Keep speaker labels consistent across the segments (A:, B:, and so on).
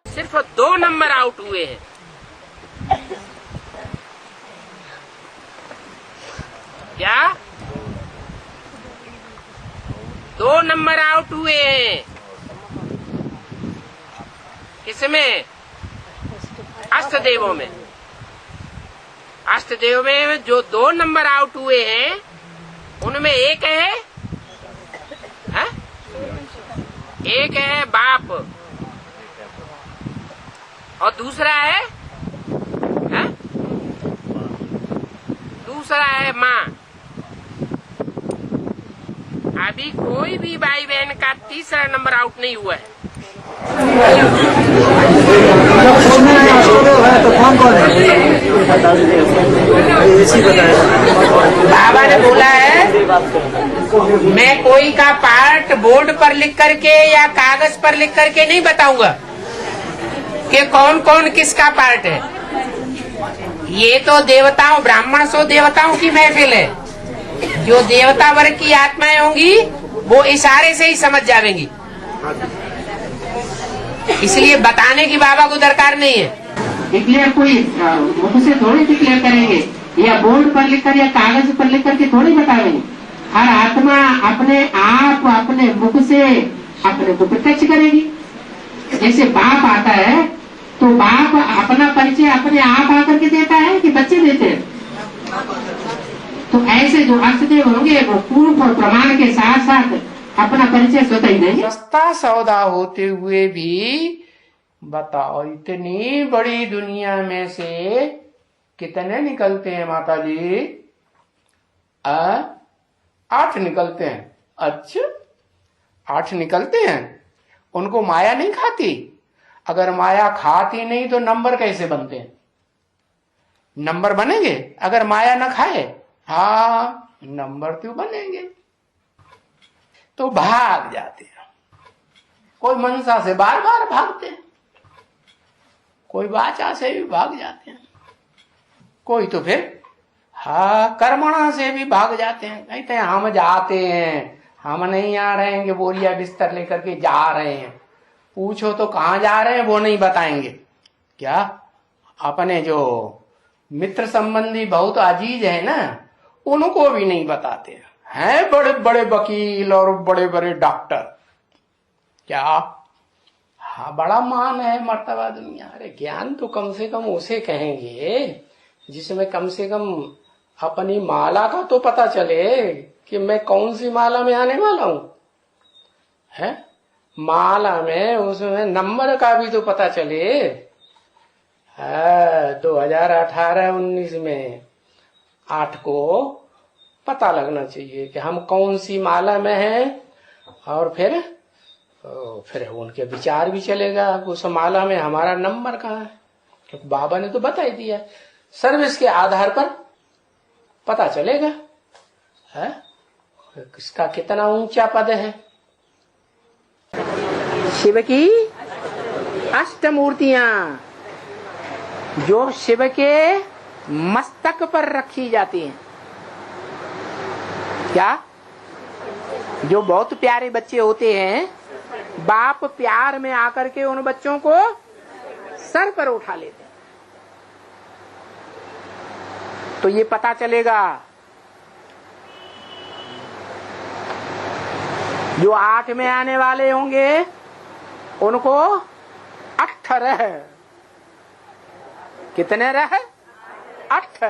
A: सिर्फ 2 number out हुए हैं। क्या 2 नंबर आउट हुए हैं? किसमें? अष्टदेवों में। अष्टदेव में जो 2 नंबर आउट हुए हैं उनमें एक है, है? एक है बाप और दूसरा है? दूसरा है माँ। अभी कोई भी भाई बहन का तीसरा नंबर आउट नहीं हुआ है। बाबा ने बोला है मैं कोई का पार्ट बोर्ड पर लिख करके या कागज पर लिख करके नहीं बताऊंगा कि कौन कौन किसका पार्ट है। ये तो देवताओं, ब्राह्मण सो देवताओं की महफिल है। जो देवता वर्ग की आत्माएं होंगी वो इशारे से ही समझ जाएंगी, इसलिए बताने की बाबा को दरकार नहीं है।
B: डिक्लेयर कोई मुख से थोड़ी डिक्लेयर करेंगे या बोर्ड पर लिखकर या कागज पर लिख करके थोड़ी बताएंगे। हर आत्मा अपने आप अपने मुख से अपने को प्रत्यक्ष करेगी। जैसे बाप आता है तो बाप अपना परिचय अपने आप आकर के देता है कि बच्चे देते हैं। तो ऐसे जो अष्टदेव होंगे वो पूर्व और प्रमाण के साथ साथ अपना परिचय स्वतः ही देंगे।
A: सस्ता सौदा होते हुए भी बताओ इतनी बड़ी दुनिया में से कितने निकलते हैं माता जी? 8 निकलते हैं। अच्छा 8 निकलते हैं। उनको माया नहीं खाती? अगर माया खाती नहीं तो नंबर कैसे बनते हैं? नंबर बनेंगे अगर माया न खाए? हाँ नंबर तो बनेंगे। तो भाग जाते हैं। कोई मनसा से बार बार भागते हैं, कोई वाचा से भी भाग जाते हैं, कोई तो फिर हाँ कर्मणा से भी भाग जाते हैं। कहते हैं हम जाते हैं, हम नहीं आ रहे हैं कि बोरिया बिस्तर लेकर के जा रहे हैं। पूछो तो कहाँ जा रहे हैं वो नहीं बताएंगे। क्या अपने जो मित्र संबंधी बहुत अजीज है ना उनको भी नहीं बताते हैं। बड़े बड़े वकील और बड़े बड़े डॉक्टर, क्या हाँ बड़ा मान है मर्तबा दुनिया। अरे ज्ञान तो कम से कम उसे कहेंगे जिसमें कम से कम अपनी माला का तो पता चले कि मैं कौन सी माला में आने वाला हूं। है माला में उसमें नंबर का भी तो पता चले। 2018-19 में 8 को पता लगना चाहिए कि हम कौन सी माला में हैं। और फिर उनके विचार भी चलेगा उस माला में हमारा नंबर कहाँ है, क्योंकि बाबा ने तो बता ही दिया। सर्विस के आधार पर पता चलेगा है किसका कितना ऊंचा पद है। शिव की अष्टमूर्तियां जो शिव के मस्तक पर रखी जाती हैं। क्या जो बहुत प्यारे बच्चे होते हैं बाप प्यार में आकर के उन बच्चों को सर पर उठा लेते हैं। तो ये पता चलेगा जो 8 में आने वाले होंगे उनको 18 कितने रहे 8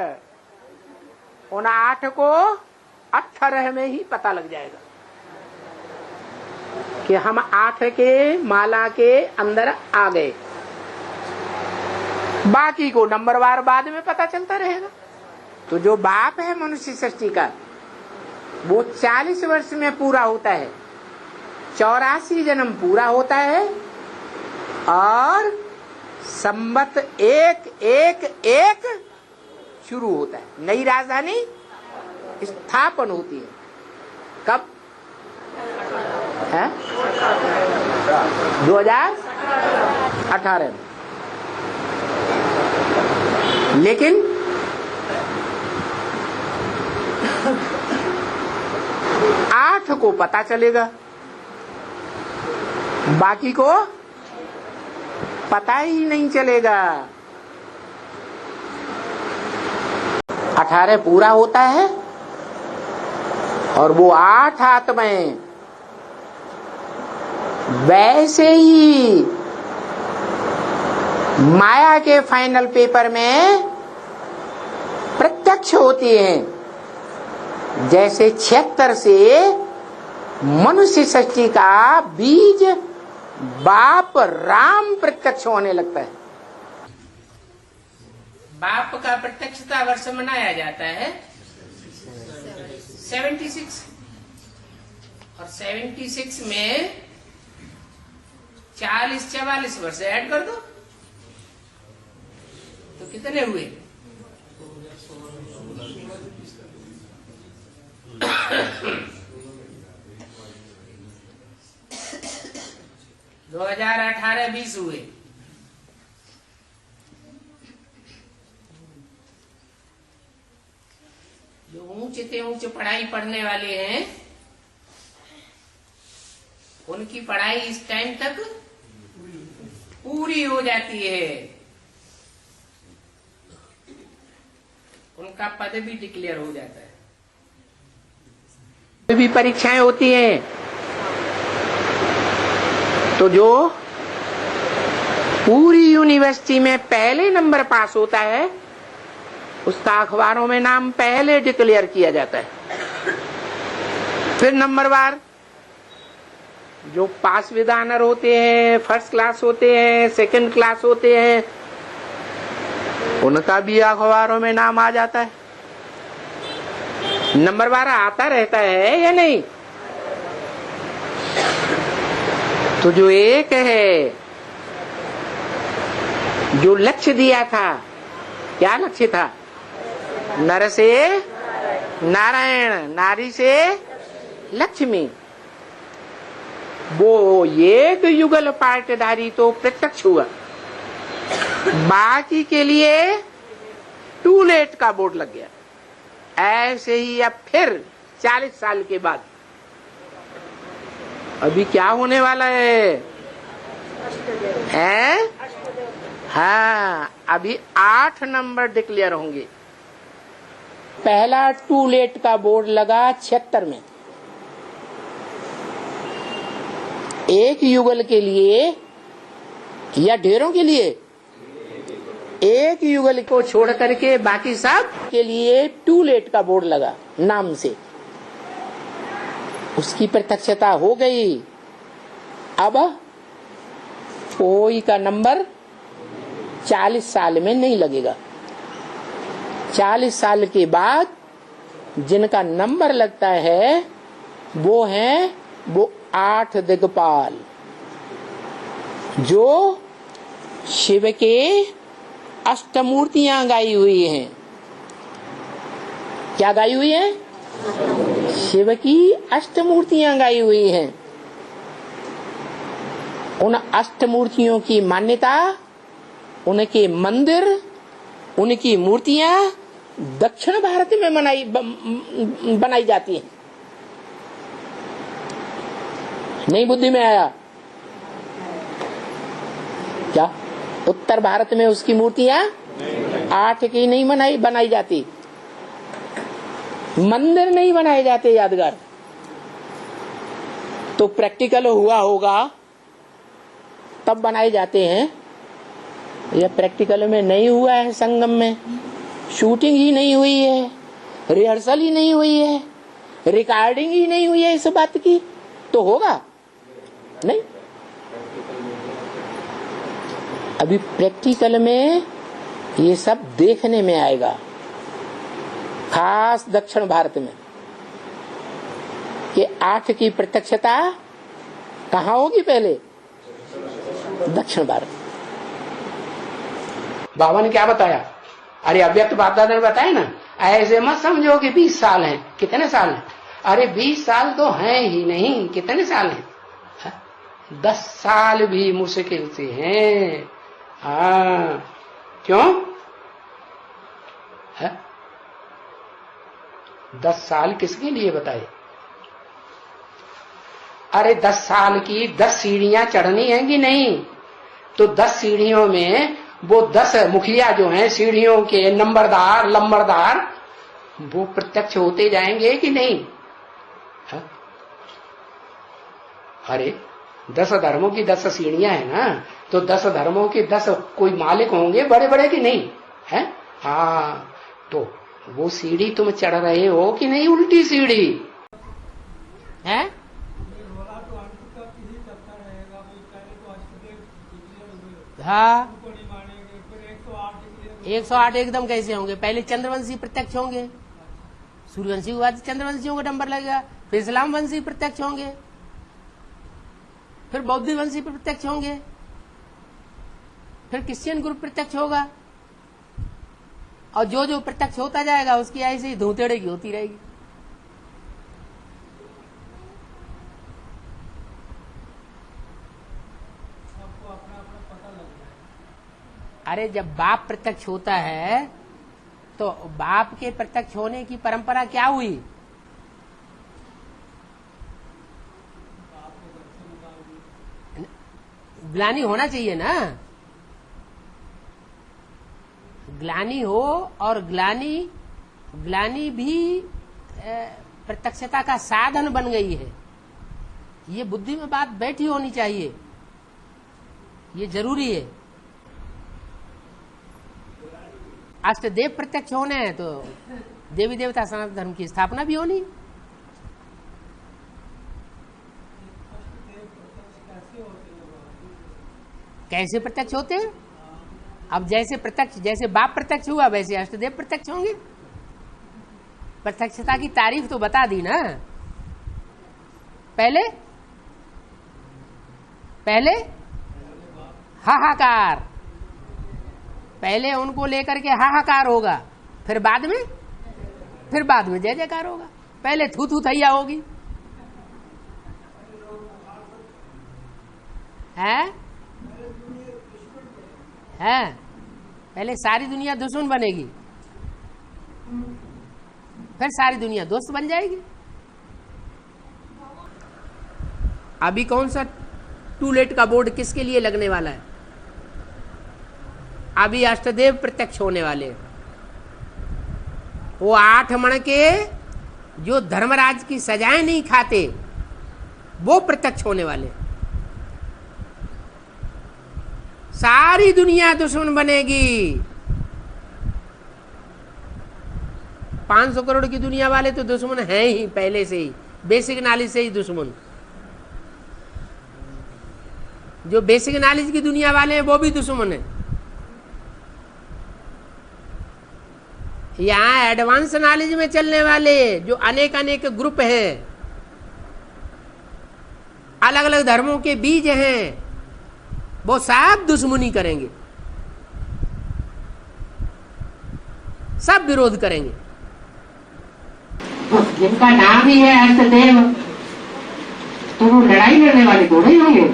A: उन 8 को 18 में ही पता लग जाएगा कि हम 8 के माला के अंदर आ गए। बाकी को नंबरवार बाद में पता चलता रहेगा। तो जो बाप है मनुष्य सृष्टि का वो 40 वर्ष में पूरा होता है 84 जन्म पूरा होता है और संवत 111 शुरू होता है। नई राजधानी स्थापन होती है कब है? 2018 में। लेकिन आठ को पता चलेगा, बाकी को पता ही नहीं चलेगा। 18 पूरा होता है और वो 8 आत्माएं वैसे ही माया के फाइनल पेपर में प्रत्यक्ष होती हैं, जैसे 76 से मनुष्य सृष्टि का बीज बाप राम प्रत्यक्ष होने लगता है। बाप का प्रत्यक्षता वर्ष मनाया जाता है 76 और 76 में 40-44 वर्ष ऐड कर दो तो कितने हुए? 2018-20 हुए। जो ऊंचे से ऊंचे पढ़ाई पढ़ने वाले हैं उनकी पढ़ाई इस टाइम तक पूरी हो जाती है, उनका पद भी डिक्लेयर हो जाता है। भी परीक्षाएं होती हैं तो जो पूरी यूनिवर्सिटी में पहले नंबर पास होता है उसका अखबारों में नाम पहले डिक्लेयर किया जाता है। फिर नंबरवार जो पास विद ऑनर होते हैं, फर्स्ट क्लास होते हैं, सेकंड क्लास होते हैं, उनका भी अखबारों में नाम आ जाता है। नंबरवार आता रहता है या नहीं? तो जो एक है, जो लक्ष्य दिया था, क्या लक्ष्य था? नर से नारायण, नारी से लक्ष्मी। वो एक युगल पाटधारी तो प्रत्यक्ष हुआ, बाकी के लिए टू लेट का बोर्ड लग गया। ऐसे ही अब फिर 40 साल के बाद अभी क्या होने वाला है? हाँ, अभी 8 नंबर डिक्लेयर होंगे। पहला टू लेट का बोर्ड लगा 76 में। एक युगल के लिए या ढेरों के लिए? एक युगल को छोड़ करके बाकी सब के लिए टू लेट का बोर्ड लगा नाम से। उसकी प्रत्यक्षता हो गई। अब कोई का नंबर 40 साल में नहीं लगेगा। 40 साल के बाद जिनका नंबर लगता है वो 8 दिग्पाल, जो शिव के अष्टमूर्तियां गाई हुई हैं। क्या गाई हुई है? शिव की अष्टमूर्तियां गाई हुई हैं। उन अष्टमूर्तियों की मान्यता, उनके मंदिर, उनकी मूर्तियां दक्षिण भारत में बनाई जाती हैं। नहीं बुद्धि में आया क्या? उत्तर भारत में उसकी मूर्तियां 8 की नहीं बनाई जाती, मंदिर नहीं बनाए जाते यादगार। तो प्रैक्टिकल हुआ होगा तब बनाए जाते हैं, या प्रैक्टिकल में नहीं हुआ है। संगम में शूटिंग ही नहीं हुई है, रिहर्सल ही नहीं हुई है, रिकॉर्डिंग ही नहीं हुई है इस बात की, तो होगा नहीं। अभी प्रैक्टिकल में ये सब देखने में आएगा, खास दक्षिण भारत में, कि 8 की प्रत्यक्षता कहाँ होगी पहले? दक्षिण भारत। बाबा ने क्या बताया? अरे अव्यक्त बाप दादा ने बताया ना, ऐसे मत समझो कि 20 साल हैं। कितने साल हैं? अरे 20 साल तो हैं ही नहीं, कितने साल हैं? 10 साल भी मुश्किल से हैं। हाँ, क्यों है? 10 साल किसके लिए बताए? अरे 10 साल की 10 सीढ़ियां चढ़नी है कि नहीं? तो 10 सीढ़ियों में वो 10 मुखिया जो हैं, सीढ़ियों के नंबरदार लंबरदार, वो प्रत्यक्ष होते जाएंगे कि नहीं? है? अरे 10 धर्मों की 10 सीढ़ियां हैं ना, तो 10 धर्मों के 10 कोई मालिक होंगे बड़े बड़े कि नहीं है? हाँ, तो वो सीढ़ी तुम चढ़ रहे हो कि नहीं? उल्टी सीढ़ी है। हाँ, 108 एकदम कैसे होंगे? पहले चंद्रवंशी प्रत्यक्ष होंगे, सूर्यवंशी के बाद चंद्रवंशियों का नंबर लगेगा, फिर इस्लाम वंशी प्रत्यक्ष होंगे, फिर बौद्ध वंशी प्रत्यक्ष होंगे, फिर क्रिश्चियन ग्रुप प्रत्यक्ष होगा, और जो जो प्रत्यक्ष होता जाएगा उसकी ऐसे ही धूतेड़े की होती रहेगी। अरे जब बाप प्रत्यक्ष होता है तो बाप के प्रत्यक्ष होने की परंपरा क्या हुई? ग्लानि होना चाहिए ना, ग्लानि हो, और ग्लानि भी प्रत्यक्षता का साधन बन गई है। ये बुद्धि में बात बैठी होनी चाहिए, ये जरूरी है। अष्टदेव प्रत्यक्ष होने हैं तो देवी देवता सनातन धर्म की स्थापना भी होनी। कैसे प्रत्यक्ष होते हैं? अब जैसे बाप प्रत्यक्ष हुआ वैसे अष्टदेव प्रत्यक्ष होंगे। प्रत्यक्षता की तारीफ तो बता दी ना। पहले हाहाकार, पहले उनको लेकर के हाहाकार होगा, फिर बाद में जय जयकार होगा। पहले थू थू थैया होगी, है पहले सारी दुनिया दुश्मन बनेगी, फिर सारी दुनिया दोस्त बन जाएगी। अभी कौन सा टूलेट का बोर्ड किसके लिए लगने वाला है? अभी अष्टदेव प्रत्यक्ष होने वाले। वो 8 मण के जो धर्मराज की सजाएं नहीं खाते वो प्रत्यक्ष होने वाले। सारी दुनिया दुश्मन बनेगी। 500 करोड़ की दुनिया वाले तो दुश्मन हैं ही पहले से ही, बेसिक नॉलेज से ही दुश्मन। जो बेसिक नॉलेज की दुनिया वाले हैं वो भी दुश्मन है। यहाँ एडवांस नॉलेज में चलने वाले जो अनेक ग्रुप हैं, अलग अलग धर्मों के बीज हैं, वो सब दुश्मनी करेंगे, सब विरोध करेंगे।
B: तो जिनका नाम ही है अष्टदेव, तो वो लड़ाई लड़ने वाले थोड़े ही होंगे।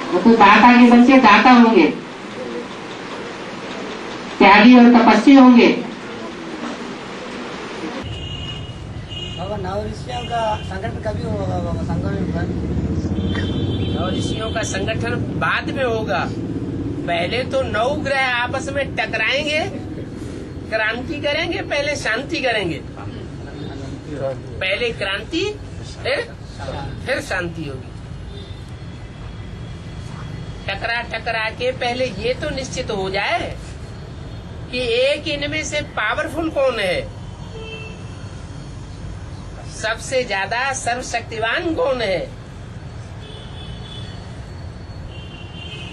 B: वो तो दाता के बच्चे दाता होंगे, त्यागी और तपस्वी होंगे।
C: नव ऋषियों का संगठन कभी होगा?
A: नव ऋषियों का संगठन बाद में होगा। पहले तो 9 ग्रह आपस में टकराएंगे, क्रांति करेंगे, पहले शांति करेंगे। पहले क्रांति फिर शांति होगी। टकरा के पहले ये तो निश्चित हो जाए कि एक इनमें से पावरफुल कौन है, सबसे ज्यादा सर्वशक्तिवान कौन है,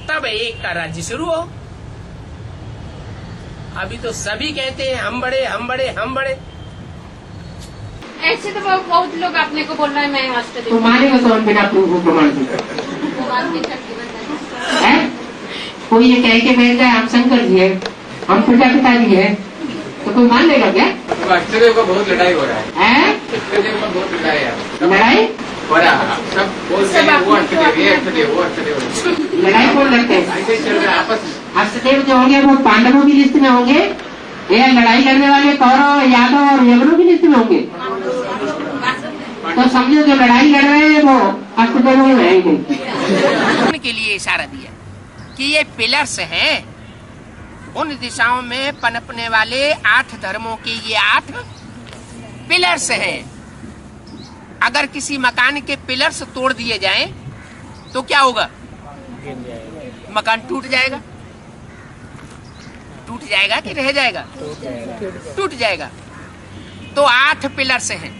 A: तब एक का राज्य शुरू हो। अभी तो सभी कहते हैं हम बड़े हम बड़े हम बड़े।
D: ऐसे तो बहुत लोग अपने को बोल रहे हैं मैं अष्टदेव
B: तो मानेगा कौन बिना प्रूफ प्रमाण के? है? कोई ये कह के बैठ जाए हम शंकर जी है, हम प्रजापिता जी है, तो कोई मान लेगा क्या?
A: अष्टदेव का बहुत लड़ाई हो रहा
B: है?
A: अष्टदेव का बहुत लड़ाई है,
B: लड़ाई
A: हो रहा है। सब बोलते हैं वो अष्टदेव, ये अष्टदेव, वो अष्टदेव।
B: लड़ाई कौन लड़ते हैं?
A: ऐसे चल रहा है आपस में।
B: अष्टदेव जो होंगे वो पांडवों की लिस्ट में होंगे या लड़ाई लड़ने वाले कौरव यादव और यवनों की लिस्ट में होंगे? तो समझो जो लड़ाई लड़ रहे हैं वो अष्टदेवों में रहेंगे।
E: के लिए इशारा दिया कि ये पिलर्स हैं, उन दिशाओं में पनपने वाले 8 धर्मों के ये 8 पिलर्स हैं। अगर किसी मकान के पिलर्स तोड़ दिए जाएं तो क्या होगा? मकान टूट जाएगा। टूट जाएगा कि रह जाएगा? टूट जाएगा। तो 8 पिलर्स हैं।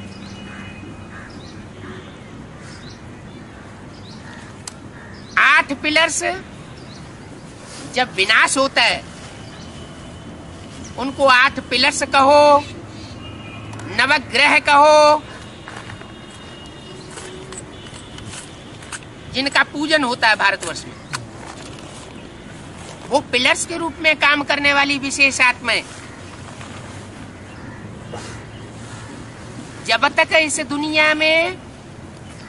E: 8 पिलर्स जब विनाश होता है उनको 8 पिलर्स कहो, नवग्रह कहो, जिनका पूजन होता है भारतवर्ष में, वो पिलर्स के रूप में काम करने वाली विशेष आत्माएं जब तक इस दुनिया में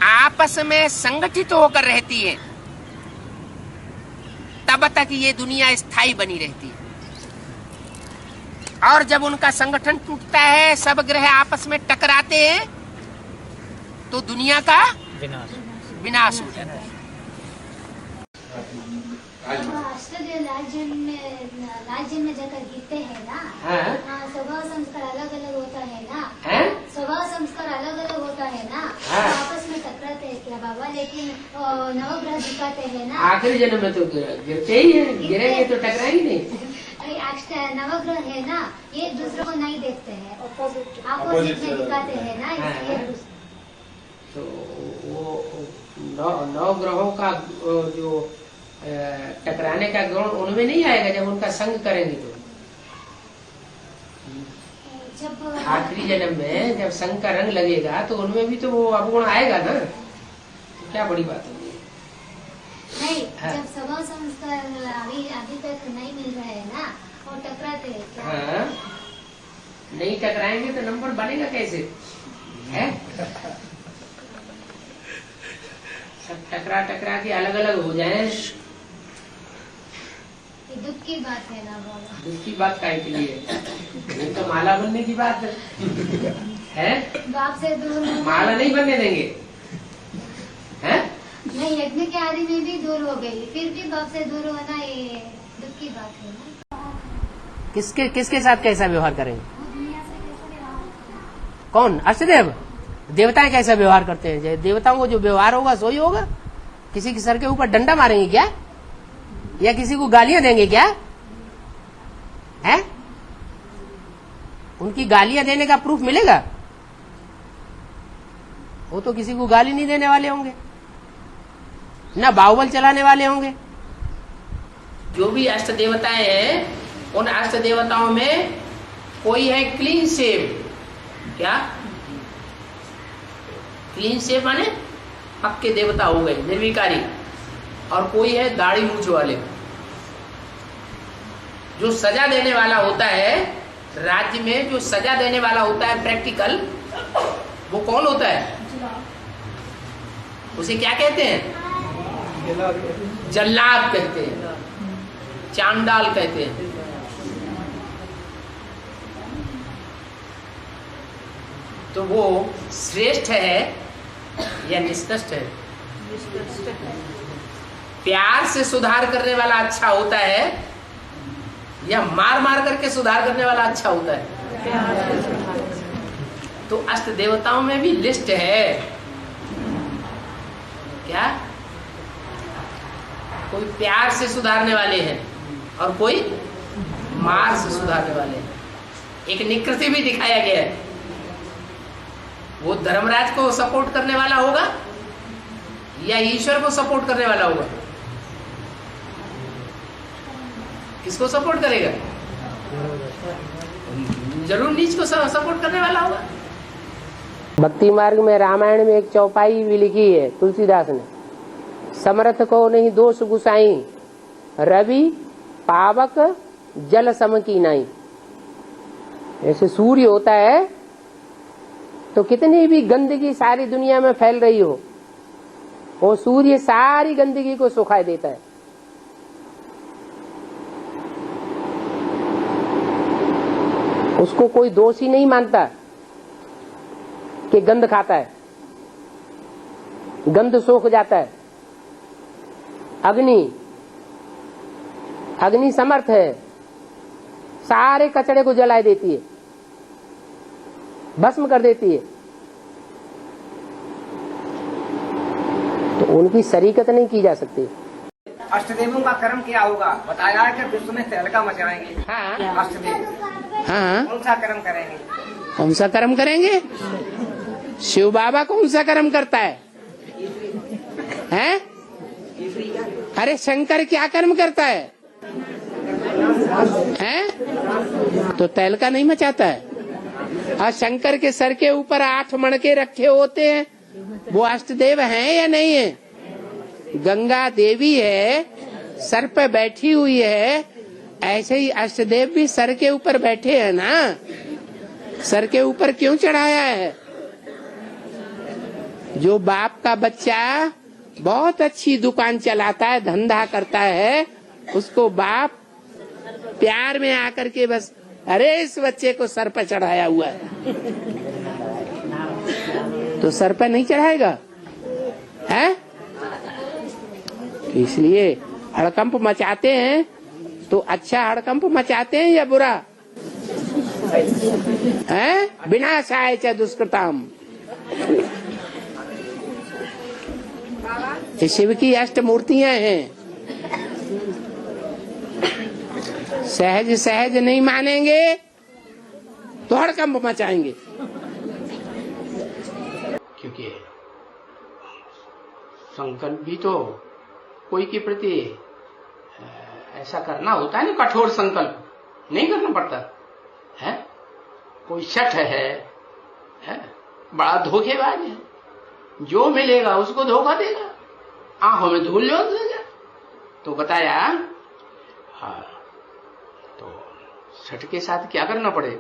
E: आपस में संगठित होकर रहती है तब तक ये दुनिया स्थायी बनी रहती है। और जब उनका संगठन टूटता है, सब ग्रह आपस में टकराते हैं, तो दुनिया का विनाश हो जाता है।
F: अष्टदेव राज्य में जाकर गिरते हैं ना, स्वभाव संस्कार अलग अलग होता है ना, स्वभाव संस्कार अलग अलग होता है ना, तो आपस में टकराते हैं क्या बाबा? लेकिन नवग्रह दिखाते हैं ना,
B: आखिरी जन्म में तो गिरते ही है, गिरेंगे तो टकराएंगे नहीं।
F: नवग्रह है ना, ये दूसरों को नहीं देखते हैं, अपोजिट में दिखाते हैं ना, इसलिए
B: तो वो 9 ग्रहों का जो टकराने का गुण उनमें नहीं आएगा जब उनका संग करेंगे तो।
F: जब
B: आखिरी जन्म में जब संग का रंग लगेगा तो उनमें भी तो वो अवगुण आएगा ना, तो क्या बड़ी बात होगी?
F: नहीं, जब स्वभाव संस्कार अभी तक नहीं मिल रहा है ना, और टकराते हैं क्या?
B: नहीं टकराएंगे तो नंबर बनेगा कैसे? है सब टकरा के अलग अलग हो जाए,
F: ये दुख की बात है ना बाबा।
B: दुख की बात काहे के लिए? ये तो माला बनने की बात है।
F: बाप से दूर
B: माला नहीं बनने देंगे, हैं?
F: नहीं, यज्ञ के आदि में भी दूर हो गई, फिर भी बाप से दूर होना ये दुख की बात है ना।
E: किसके साथ कैसा व्यवहार करेंगे?
F: दुनिया से कैसे व्यवहार करें?
E: कौन? अष्टदेव। देवताएं कैसा व्यवहार करते हैं? देवताओं को जो व्यवहार होगा सो ही होगा। किसी के सर के ऊपर डंडा मारेंगे क्या? या किसी को गालियां देंगे क्या? हैं? उनकी गालियां देने का प्रूफ मिलेगा? वो तो किसी को गाली नहीं देने वाले होंगे, ना बाहुबल चलाने वाले होंगे। जो भी अष्ट देवताएं हैं उन अष्ट देवताओं में कोई है क्लीन शेव। क्या क्लीन शेव माने? पक्के देवता हो गए, निर्विकारी। और कोई है दाढ़ी मूंछ वाले। जो सजा देने वाला होता है राज्य में, जो सजा देने वाला होता है प्रैक्टिकल, वो कौन होता है? उसे क्या कहते हैं? जल्लाद कहते हैं, चांडाल कहते हैं। तो वो श्रेष्ठ है या निष्कृष्ट है? प्यार से सुधार करने वाला अच्छा होता है या मार मार करके सुधार करने वाला अच्छा होता है? तो अष्ट देवताओं में भी लिस्ट है। क्या? कोई प्यार से सुधारने वाले हैं और कोई मार से सुधारने वाले हैं। एक निकृति भी दिखाया गया है। वो धर्मराज को सपोर्ट करने वाला होगा या ईश्वर को सपोर्ट करने वाला होगा? किसको सपोर्ट करेगा? जरूर नीच को सपोर्ट करने वाला होगा।
B: भक्ति मार्ग में रामायण में एक चौपाई भी लिखी है तुलसीदास ने, समर्थ को नहीं दोष गुसाई, रवि पावक जल सम की नाई। ऐसे सूर्य होता है तो कितनी भी गंदगी सारी दुनिया में फैल रही हो, वो सूर्य सारी गंदगी को सुखा देता है। उसको कोई दोषी नहीं मानता कि गंध खाता है, गंध सोख जाता है। अग्नि समर्थ है, सारे कचड़े को जला देती है, भस्म कर देती है। तो उनकी शरीकत नहीं की जा सकती।
C: अष्टदेवों का कर्म क्या होगा बताया है कि विश्व में तहलका मचाएंगे।
B: हाँ।
C: अष्टदेव
A: हाँ,
C: कौन सा कर्म करेंगे?
A: कौन सा कर्म करेंगे? शिव बाबा कौन सा कर्म करता है? हैं? अरे शंकर क्या कर्म करता है? हैं? तो तहलका नहीं मचाता है। और शंकर के सर के ऊपर 8 मणके रखे होते हैं, वो अष्टदेव हैं या नहीं है? गंगा देवी है, सर पे बैठी हुई है, ऐसे ही अष्टदेव भी सर के ऊपर बैठे हैं ना। सर के ऊपर क्यों चढ़ाया है? जो बाप का बच्चा बहुत अच्छी दुकान चलाता है, धंधा करता है, उसको बाप प्यार में आकर के बस अरे इस बच्चे को सर पर चढ़ाया हुआ है, तो सर पर नहीं चढ़ाएगा है? इसलिए हड़कंप मचाते हैं तो अच्छा हड़कंप मचाते हैं या बुरा है? विनाशाय च दुष्कृताम। ये शिव की अष्ट मूर्तियां हैं। सहज सहज नहीं मानेंगे तो हड़कंप मचाएंगे। क्योंकि संकल्प भी तो कोई के प्रति ऐसा करना होता है ना, कठोर संकल्प नहीं करना पड़ता है। कोई शठ है बड़ा धोखेबाज है, जो मिलेगा उसको धोखा देगा, आंखों में धूल झोंक देगा। तो बताया हाँ, तो छठ के साथ क्या करना पड़े?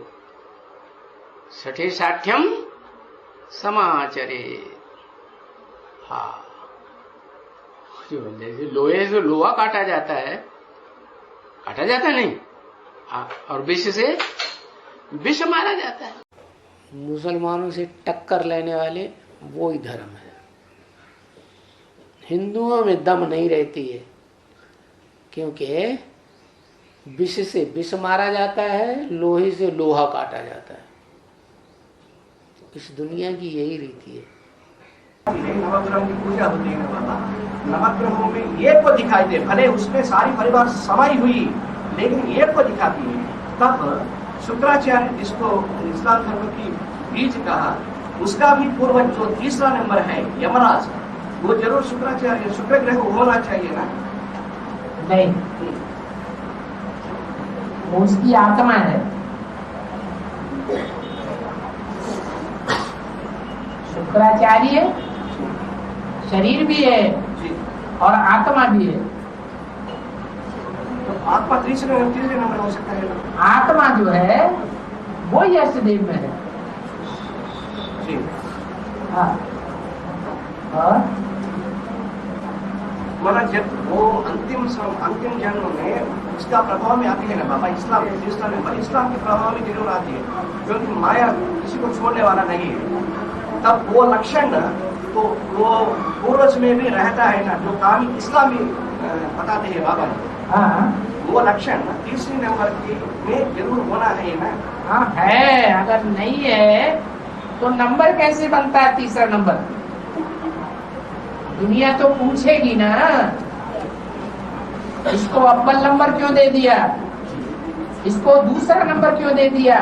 A: छठे साठ्यम समाचरे। हाँ, जैसे लोहे से लोहा काटा जाता है, काटा जाता नहीं, और विष से विष मारा जाता है। मुसलमानों से टक्कर लेने वाले वो ही धर्म है। हिंदुओं में दम नहीं रहती है, क्योंकि विष से विष मारा जाता है, लोहे से लोहा काटा जाता है। इस दुनिया की यही रीति है।
G: नवग्रहों की पूजा होती है बाबा। नवग्रहों में एक को दिखाई दे, भले उसमें सारी परिवार समाई हुई, लेकिन एक को दिखाती है। तब शुक्राचार्य, जिसको इस्लाम धर्म की बीज कहा, उसका भी पूर्वज जो तीसरा नंबर है यमराज, वो जरूर शुक्राचार्य शुक्र ग्रह होना चाहिए ना?
B: नहीं, वो उसकी आत्मा है। शुक्राचार्य शरीर भी है और आत्मा भी है।
G: तो आत्मा तीसरे नंबर हो सकता है।
B: आत्मा जो है वो यशदेव में है
G: जी।
B: हाँ। और
G: माना जब वो अंतिम जन्म में उसका प्रभाव में आती है ना बाबा, इस्लाम के प्रभाव में जरूर आती है, क्योंकि माया किसी को छोड़ने वाला नहीं है। तब वो लक्षण तो वो पूर्वज में भी रहता है ना, जो काम इस्लामी बताते हैं बाबा।
B: हाँ,
G: वो लक्षण तीसरी नंबर में जरूर होना है ना?
B: हाँ है। अगर नहीं है तो नंबर कैसे बनता है तीसरा नंबर? दुनिया तो पूछेगी ना, इसको अव्वल नंबर क्यों दे दिया, इसको दूसरा नंबर क्यों दे दिया,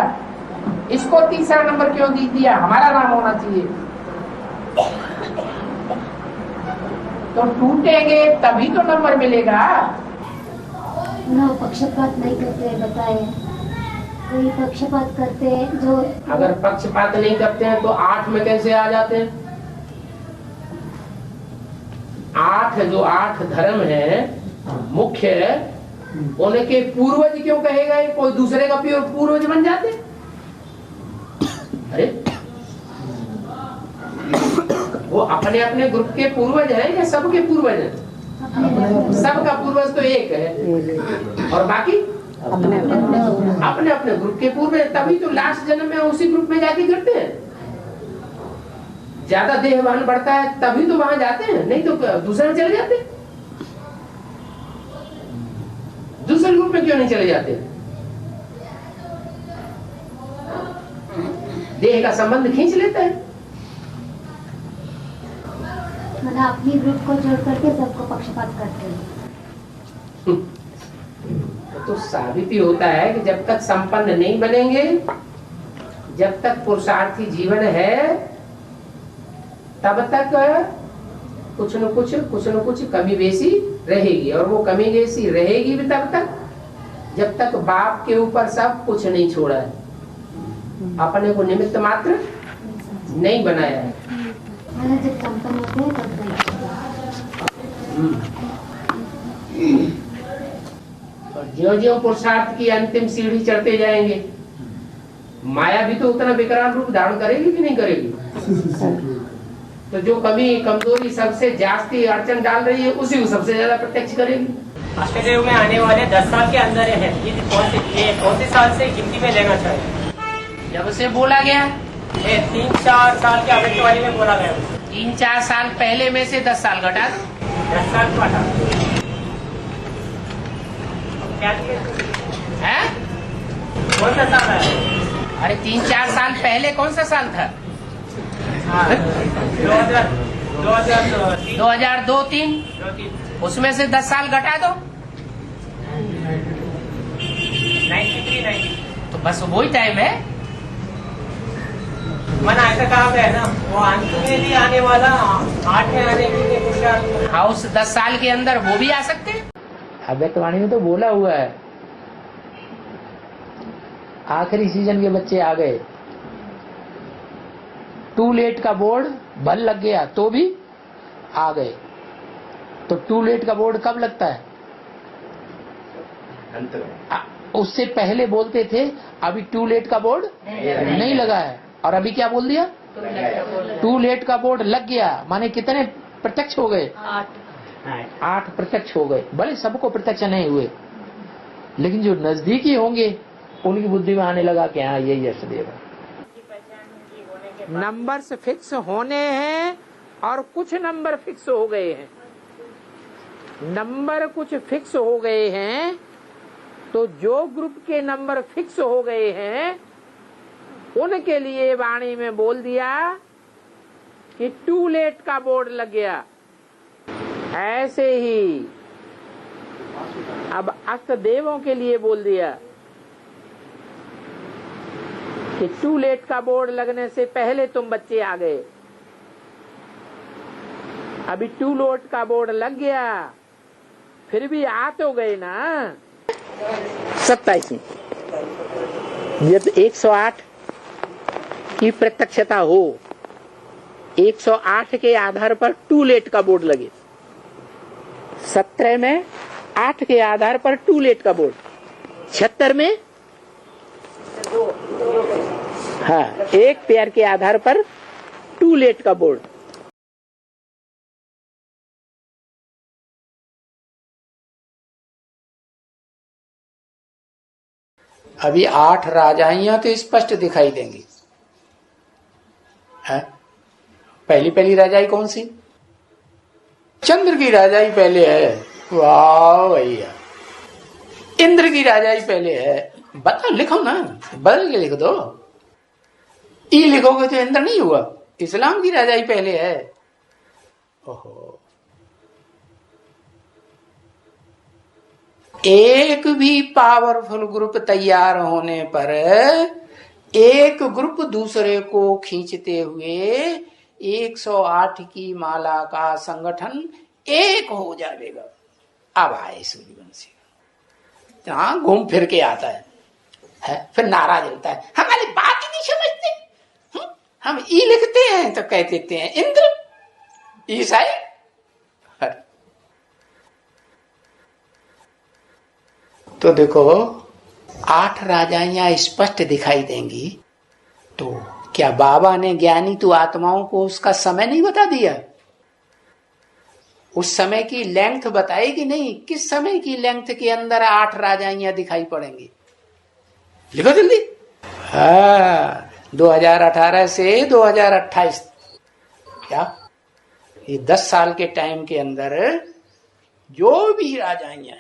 B: इसको तीसरा नंबर क्यों दे दिया? हमारा नाम होना चाहिए। तो टूटेंगे तभी तो नंबर मिलेगा।
F: उन्हें पक्षपात नहीं करते बताए। कोई पक्षपात करते हैं जो
E: अगर पक्षपात नहीं करते हैं तो 8 में कैसे आ जाते हैं? 8 धर्म है मुख्य, उनके पूर्वज क्यों कहे गए? कोई दूसरे का पूर्वज बन जाते? अरे वो अपने अपने ग्रुप के पूर्वज हैं या सबके पूर्वज हैं? सबका पूर्वज तो एक है और बाकी अपने अपने ग्रुप के पूर्वज, तभी तो लास्ट जन्म में उसी ग्रुप में जाके गिरते हैं। ज्यादा देहवान बढ़ता है तभी तो वहां जाते हैं, नहीं तो दूसरे में चले जाते। दूसरे ग्रुप में क्यों नहीं चले जाते? देह का संबंध खींच लेता है।
F: मतलब अपनी ग्रुप को जोड़ करके सबको पक्षपात करते हैं।
E: तो साबित ही होता है कि जब तक संपन्न नहीं बनेंगे, जब तक पुरुषार्थी जीवन है, तब तक कुछ न कुछ कमी बेसी रहेगी। और वो कमी बेसी रहेगी भी तब तक जब तक बाप के ऊपर सब कुछ नहीं छोड़ा है, अपने को निमित्त मात्र नहीं बनाया है।
F: जब संपन्न होते हैं तब
E: और ज्यों-ज्यों पुरुषार्थ की अंतिम सीढ़ी चढ़ते जाएंगे, माया भी तो उतना विकराल रूप धारण करेगी कि नहीं करेगी? तो जो कमी कमजोरी सबसे जास्ती अड़चन डाल रही है, उसी को सबसे ज्यादा प्रत्यक्ष करेगी।
H: अष्टदेव में आने वाले 10 साल के अंदर है, ये कौन से साल से गिनती में लेना चाहिए?
E: जब से बोला गया
H: 3-4 साल के आवेशवाणी में बोला गया।
E: 3-4 साल पहले में से 10 साल घटा,
H: 10 साल घटा क्या
E: है?
H: कौन सा साल है?
E: अरे 3-4 साल पहले कौन सा साल था? 2002-3, उसमें से 10 साल घटा दो,
H: 93
E: तो बस वही टाइम है।
H: मना ऐसा कहा गया ना, वो अंत में भी आने वाला, 8 में आने के लिए
E: हाँ, उस 10 साल के अंदर वो भी आ सकते हैं। अव्यक्तवाणी में तो बोला हुआ है, आखिरी सीजन के बच्चे आ गए, टू लेट का बोर्ड बल लग गया तो भी आ गए। तो टू लेट का बोर्ड कब लगता है? उससे पहले बोलते थे अभी टू लेट का बोर्ड नहीं लगा है, और अभी क्या बोल दिया? टू लेट का बोर्ड लग गया। माने कितने प्रत्यक्ष हो गए? 8 प्रत्यक्ष हो गए। भले सबको प्रत्यक्ष नहीं हुए, लेकिन जो नजदीकी होंगे उनकी बुद्धि में आने लगा कि हाँ यही अष्टदेव है। नंबर्स फिक्स होने हैं और कुछ नंबर फिक्स हो गए हैं। नंबर कुछ फिक्स हो गए हैं, तो जो ग्रुप के नंबर फिक्स हो गए हैं उनके लिए वाणी में बोल दिया कि टू लेट का बोर्ड लग गया। ऐसे ही अब अष्टदेवों के लिए बोल दिया कि टू लेट का बोर्ड लगने से पहले तुम बच्चे आ गए, अभी टू लेट का बोर्ड लग गया, फिर भी आ तो गए ना। 27 जब 108 की प्रत्यक्षता हो, 108 के आधार पर टू लेट का बोर्ड लगे, 17 में 8 के आधार पर टू लेट का बोर्ड, 76 में हाँ 1 पेयर के आधार पर टू लेट का बोर्ड।
A: अभी 8 राजाइयां तो स्पष्ट दिखाई देंगी। है? पहली राजाई कौन सी? चंद्र की राजाई पहले है। वाह भैया, इंद्र की राजाई पहले है। बता, लिखो ना, बदल के लिख दो। ई लिखोगे तो इंद्र नहीं हुआ, इस्लाम की राजाई पहले है। ओहो, एक भी पावरफुल ग्रुप तैयार होने पर एक ग्रुप दूसरे को खींचते हुए 108 की माला का संगठन एक हो जाएगा। अब आए सूर्यवंशी, जहां घूम फिर के आता है। है। फिर नारा जलता है, हमारी बात ही नहीं समझते। हम ई लिखते हैं तो कह देते हैं इंद्र ईसाई। तो देखो 8 राजाइयां स्पष्ट दिखाई देंगी, तो क्या बाबा ने ज्ञानी तु आत्माओं को उसका समय नहीं बता दिया? उस समय की लेंथ बताई कि नहीं? किस समय की लेंथ के अंदर 8 राजाइयां दिखाई पड़ेंगी? लिखो जल्दी। हाँ, 2018 से 2028, क्या ये 10 साल के टाइम के अंदर जो भी राजाइयां,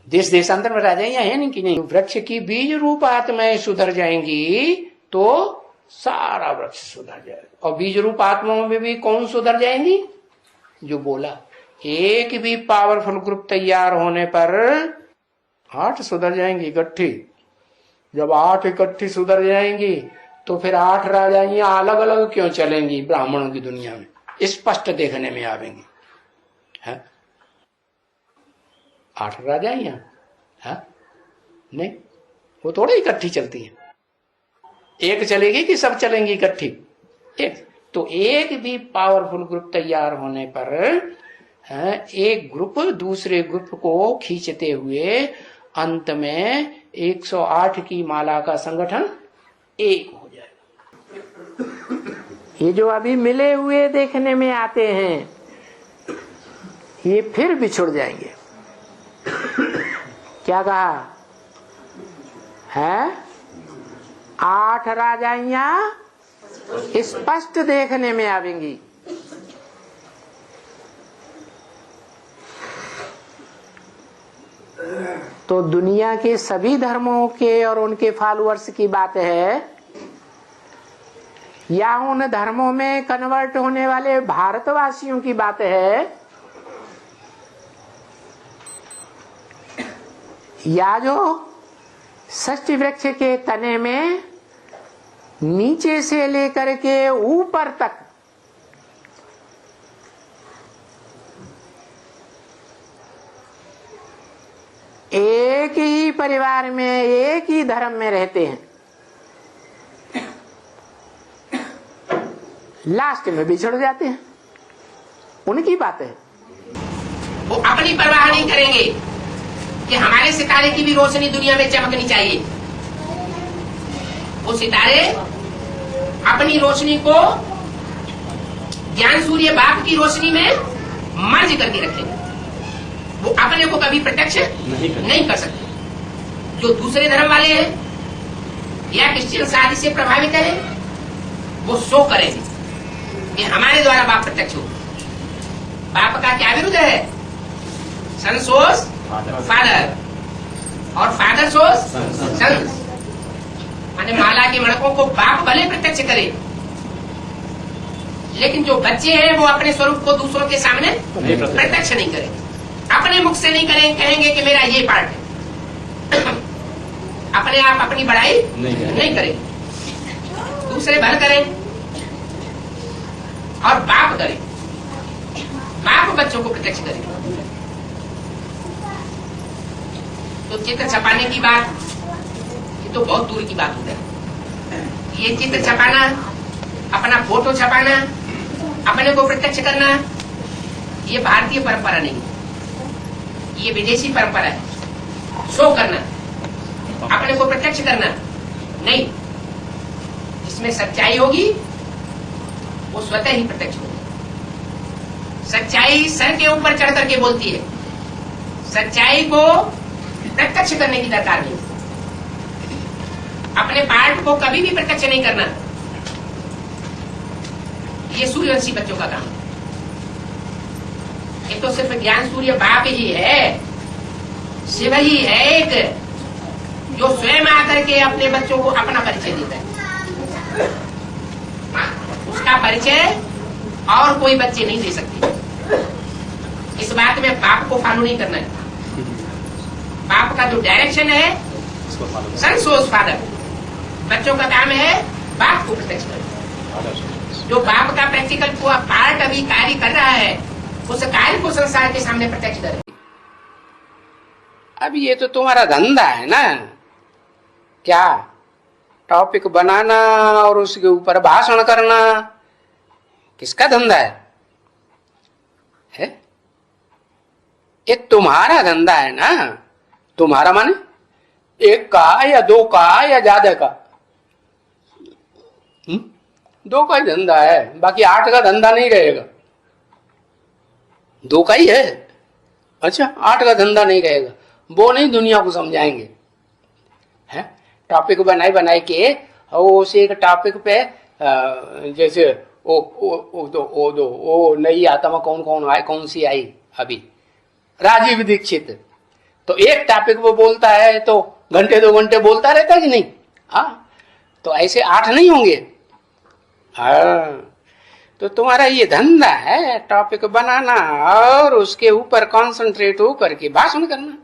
A: देश देशांतर में राजाइयां हैं नहीं कि नहीं, वृक्ष की बीज रूप आत्माएं सुधर जाएंगी तो सारा वृक्ष सुधर जाएगा। और बीज रूप आत्माओं में भी कौन सुधर जाएंगी? जो बोला, एक भी पावरफुल ग्रुप तैयार होने पर 8 सुधर जाएंगी इकट्ठी। जब 8 इकट्ठी सुधर जाएंगी तो फिर 8 राजाइयां अलग अलग क्यों चलेंगी ब्राह्मणों की दुनिया में? स्पष्ट देखने में आवेंगी। 8 राजाइयां नहीं, वो थोड़ी इकट्ठी चलती है। एक चलेगी कि सब चलेंगी इकट्ठी? एक। तो एक भी पावरफुल ग्रुप तैयार होने पर एक ग्रुप दूसरे ग्रुप को खींचते हुए अंत में 108 की माला का संगठन एक हो जाएगा। ये जो अभी मिले हुए देखने में आते हैं, ये फिर बिछुड़ जाएंगे। क्या कहा है? 8 राजाइयां स्पष्ट देखने में आवेंगी। तो दुनिया के सभी धर्मों के और उनके फॉलोअर्स की बात है, या उन धर्मों में कन्वर्ट होने वाले भारतवासियों की बात है, या जो षष्ठी वृक्ष के तने में नीचे से लेकर के ऊपर तक एक ही परिवार में एक ही धर्म में रहते हैं, लास्ट में बिछड़ जाते हैं, उनकी बात है।
E: वो अपनी परवाह नहीं करेंगे कि हमारे सितारे की भी रोशनी दुनिया में चमकनी चाहिए। वो सितारे अपनी रोशनी को ज्ञान सूर्य बाप की रोशनी में मर्ज करके रखेंगे। वो अपने को कभी प्रत्यक्ष नहीं कर सकते। जो दूसरे धर्म वाले हैं या क्रिश्चियन शादी से प्रभावित है, वो शो करेंगे कि हमारे द्वारा बाप प्रत्यक्ष हो। बाप का क्या विरुद्ध है? सन सोस फादर और फादर सोस सन। माने माला के मणकों को बाप भले प्रत्यक्ष करे, लेकिन जो बच्चे हैं वो अपने स्वरूप को दूसरों के सामने प्रत्यक्ष नहीं करेंगे। अपने मुख से नहीं करेंगे, कहेंगे कि मेरा ये पार्ट है। अपने आप अपनी बड़ाई नहीं करेंगे, दूसरे भर करें और बाप करे, बाप बच्चों को प्रत्यक्ष करे। तो चित्र छपाने की बात, ये तो बहुत दूर की बात होता है। ये चित्र छपाना, अपना फोटो छपाना, अपने को प्रत्यक्ष करना, ये भारतीय परंपरा नहीं, ये विदेशी परंपरा है। शो करना, अपने को प्रत्यक्ष करना नहीं। जिसमें सच्चाई होगी वो स्वतः ही प्रत्यक्ष होगी। सच्चाई सर के ऊपर चढ़ करके बोलती है। सच्चाई को प्रत्यक्ष करने की दरकार नहीं। अपने पार्ट को कभी भी प्रत्यक्ष नहीं करना, ये सूर्यवंशी बच्चों का काम है। ये तो सिर्फ ज्ञान सूर्य बाप ही है, शिव ही है एक, जो स्वयं आकर के अपने बच्चों को अपना परिचय देता है। उसका परिचय और कोई बच्चे नहीं दे सकते। इस बात में बाप को फॉलो नहीं करना है। बाप का जो डायरेक्शन है सन सोस फादर, बच्चों का काम है बाप को प्रत्यक्ष करना। जो बाप का प्रैक्टिकल पार्ट अभी कार्य कर रहा है, उस कार्य को संसार के सामने प्रत्यक्ष करें।
A: अब ये तो तुम्हारा धंधा है ना, क्या टॉपिक बनाना और उसके ऊपर भाषण करना किसका धंधा है? ये तुम्हारा धंधा है ना। तुम्हारा माने एक का या दो का या ज्यादा का? दो का ही धंधा है, बाकी 8 का धंधा नहीं रहेगा। 2 का ही है। अच्छा, 8 का धंधा नहीं रहेगा, वो नहीं दुनिया को समझाएंगे। है टॉपिक बनाए बनाए के और उसे एक टॉपिक पे जैसे ओ नई आत्मा कौन कौन आए, कौन सी आई अभी, राजीव दीक्षित, तो एक टॉपिक पे बोलता है तो घंटे 2 घंटे बोलता रहता है कि नहीं? हाँ, तो ऐसे 8 नहीं होंगे। हाँ, तो तुम्हारा ये धंधा है टॉपिक बनाना और उसके ऊपर कंसंट्रेट होकर के भाषण करना।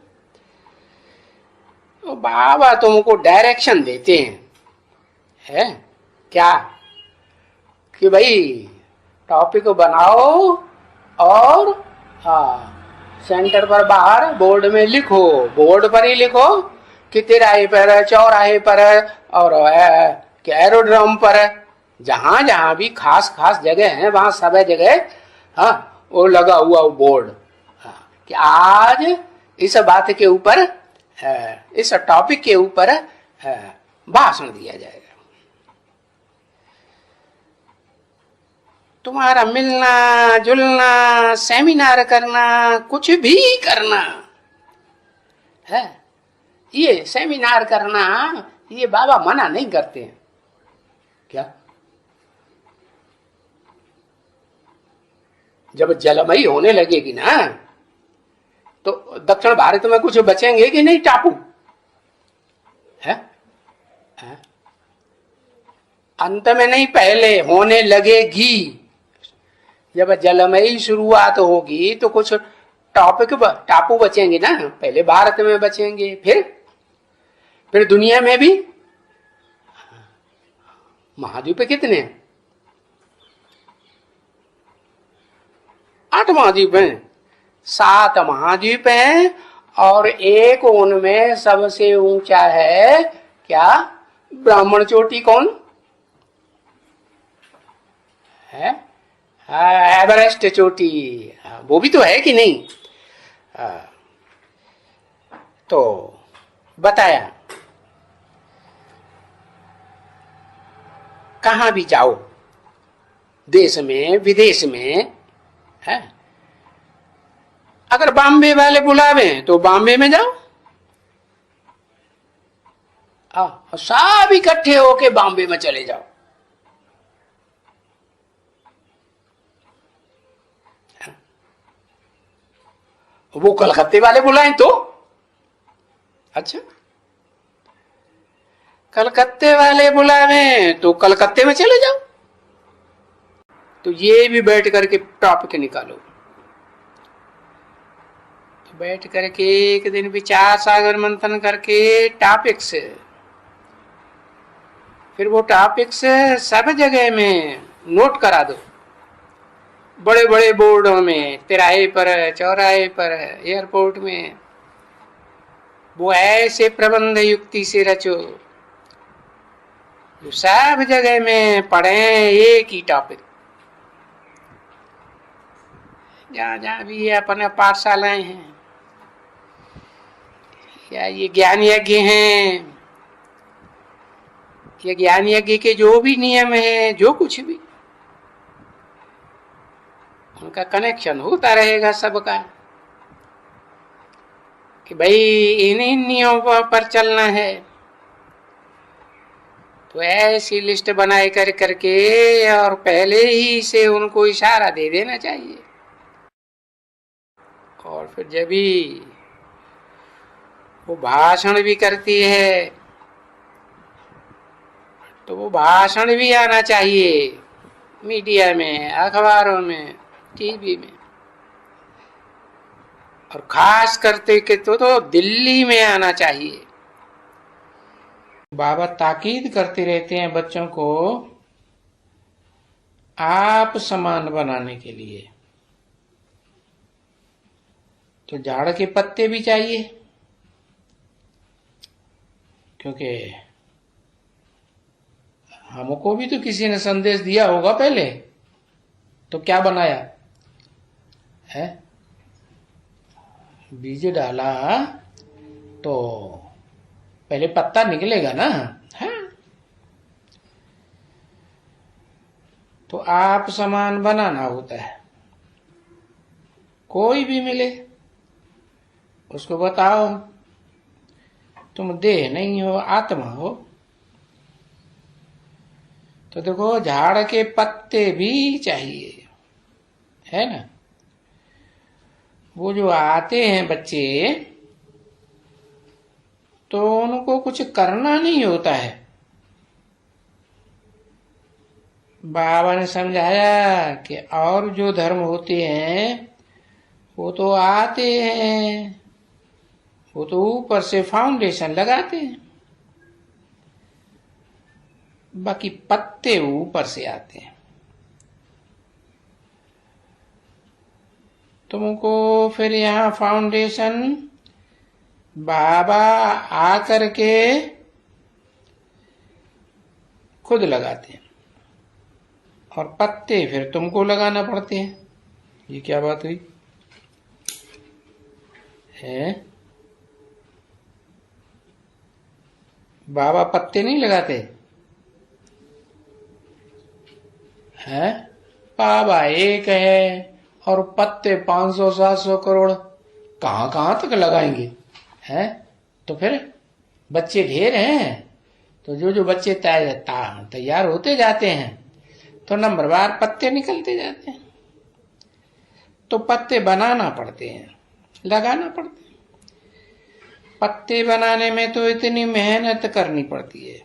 A: तो बाबा तुमको डायरेक्शन देते हैं, है क्या, कि भाई टॉपिक बनाओ और सेंटर पर बाहर बोर्ड में लिखो, बोर्ड पर ही लिखो कि तिराहे पर, चौराहे पर और एरोड्रम पर, जहां जहां भी खास खास जगह है वहां सब जगह वो लगा हुआ वो बोर्ड कि आज इस बात के ऊपर, इस टॉपिक के ऊपर भाषण दिया जाएगा। तुम्हारा मिलना जुलना, सेमिनार करना, कुछ भी करना है, ये सेमिनार करना ये बाबा मना नहीं करते हैं। क्या? जब जलमयी होने लगेगी ना तो दक्षिण भारत में कुछ बचेंगे कि नहीं टापू? है? अंत में नहीं, पहले होने लगेगी। जब जलमयी शुरुआत होगी तो कुछ टापू बचेंगे ना, पहले भारत में बचेंगे, फिर दुनिया में भी। महाद्वीप कितने हैं? 8 महाद्वीप हैं, 7 महाद्वीप हैं और एक उनमें सबसे ऊंचा है क्या? ब्राह्मण चोटी। कौन है? एवरेस्ट चोटी, वो भी तो है कि नहीं? तो बताया कहां भी जाओ, देश में विदेश में है, अगर बॉम्बे वाले बुलावे तो बॉम्बे में जाओ, सब इकट्ठे होके बॉम्बे में चले जाओ। वो कलकत्ते वाले बुलाएं तो अच्छा, कलकत्ते वाले बुलावे तो कलकत्ते में चले जाओ। तो ये भी बैठ करके टॉपिक निकालो, तो बैठ करके एक दिन विचार सागर मंथन करके टॉपिक से, फिर वो टॉपिक से सब जगह में नोट करा दो, बड़े बड़े बोर्डों में, तिराहे पर, चौराहे पर, एयरपोर्ट में। वो ऐसे प्रबंध युक्ति से रचो जो सब जगह में पढ़े एक ही टॉपिक। जहां जहां भी अपने पाठशालाएं हैं या ये ज्ञान यज्ञ हैं, ये ज्ञान यज्ञ के जो भी नियम है, जो कुछ भी, उनका कनेक्शन होता रहेगा सबका कि भाई इन्हीं नियमों पर चलना है। तो ऐसी लिस्ट बनाए करके और पहले ही से उनको इशारा दे देना चाहिए। और फिर जब भी वो भाषण भी करती है तो वो भाषण भी आना चाहिए मीडिया में, अखबारों में, टीवी में, और खास करते के तो दिल्ली में आना चाहिए। बाबा ताकीद करते रहते हैं बच्चों को आप समान बनाने के लिए। तो झाड़ के पत्ते भी चाहिए, क्योंकि हमको भी तो किसी ने संदेश दिया होगा पहले, तो क्या बनाया है? बीज डाला तो पहले पत्ता निकलेगा ना, है? तो आप समान बनाना होता है। कोई भी मिले उसको बताओ तुम देह नहीं हो, आत्मा हो। तो देखो, झाड़ के पत्ते भी चाहिए, है ना? वो जो आते हैं बच्चे, तो उनको कुछ करना नहीं होता है। बाबा ने समझाया कि और जो धर्म होते हैं वो तो आते हैं, वो तो ऊपर से फाउंडेशन लगाते हैं, बाकी पत्ते ऊपर से आते हैं। तुमको फिर यहाँ फाउंडेशन बाबा आकर के खुद लगाते हैं, और पत्ते फिर तुमको लगाना पड़ते हैं। ये क्या बात हुई है? बाबा पत्ते नहीं लगाते हैं? बाबा एक है और पत्ते 500-700 करोड़ कहां कहां तक लगाएंगे, हैं? तो फिर बच्चे ढेर हैं, तो जो जो बच्चे तैयार होते जाते हैं तो नंबरवार पत्ते निकलते जाते हैं। तो पत्ते बनाना पड़ते हैं, लगाना पड़ता है। पत्ते बनाने में तो इतनी मेहनत करनी पड़ती है।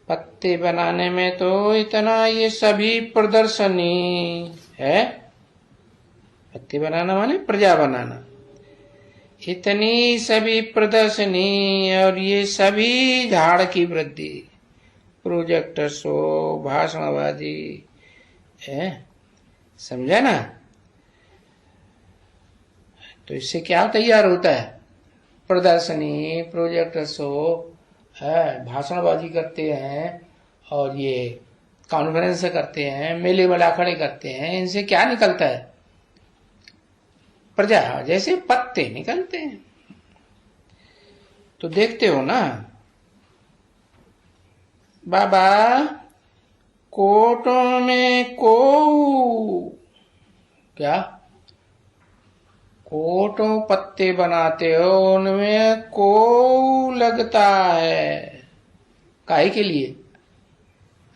A: पत्ते बनाने में तो इतना, ये सभी प्रदर्शनी है। पत्ते बनाना माने प्रजा बनाना, इतनी सभी प्रदर्शनी और ये सभी झाड़ की वृद्धि, प्रोजेक्ट शो, भाषणबाजी है, समझा ना? तो इससे क्या तैयार होता है? प्रदर्शनी, प्रोजेक्ट शो है, भाषणबाजी करते हैं और ये कॉन्फ्रेंस करते हैं, मेले मेला खड़े करते हैं। इनसे क्या निकलता है? प्रजा जैसे पत्ते निकलते हैं। तो देखते हो ना, बाबा कोटों में क्या कोटों पत्ते बनाते हो, उनमें को लगता है। काहे के लिए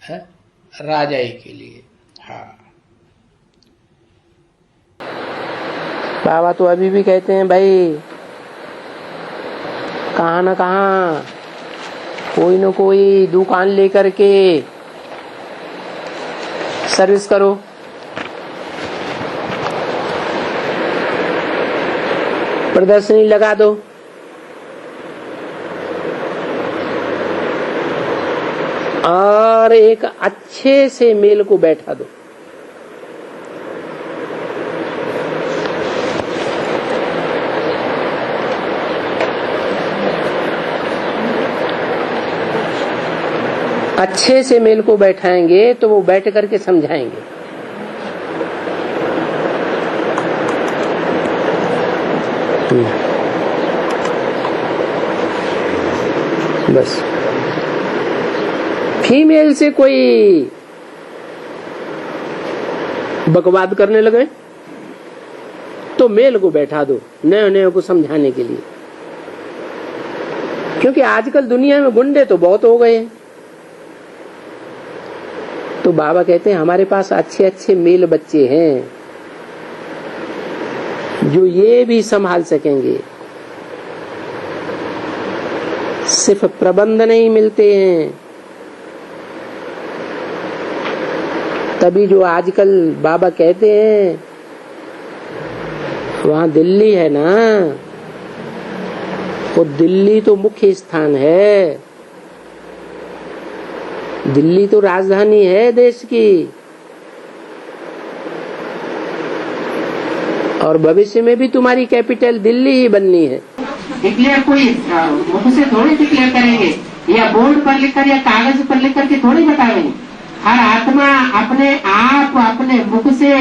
A: है? राजाई के लिए। हाँ, बाबा तो अभी भी कहते हैं भाई, कहाँ न कहाँ कोई न कोई दुकान लेकर के सर्विस करो। प्रदर्शनी लगा दो, और एक अच्छे से मेल को बैठा दो। अच्छे से मेल को बैठाएंगे तो वो बैठ करके समझाएंगे। बस फीमेल से कोई बकवाद करने लगे तो मेल को बैठा दो नए नए को समझाने के लिए, क्योंकि आजकल दुनिया में गुंडे तो बहुत हो गए हैं। तो बाबा कहते हैं हमारे पास अच्छे अच्छे मेल बच्चे हैं जो ये भी संभाल सकेंगे। सिर्फ प्रबंध नहीं मिलते हैं, तभी जो आजकल बाबा कहते हैं वहां दिल्ली है ना, वो दिल्ली तो मुख्य स्थान है, दिल्ली तो राजधानी है देश की, और भविष्य में भी तुम्हारी कैपिटल दिल्ली ही बननी है।
B: डिक्लेयर कोई मुख से थोड़ी डिक्लेयर करेंगे, या बोर्ड पर लिखकर या कागज पर लिख करके थोड़ी बतावेंगे। हर आत्मा अपने आप अपने मुख से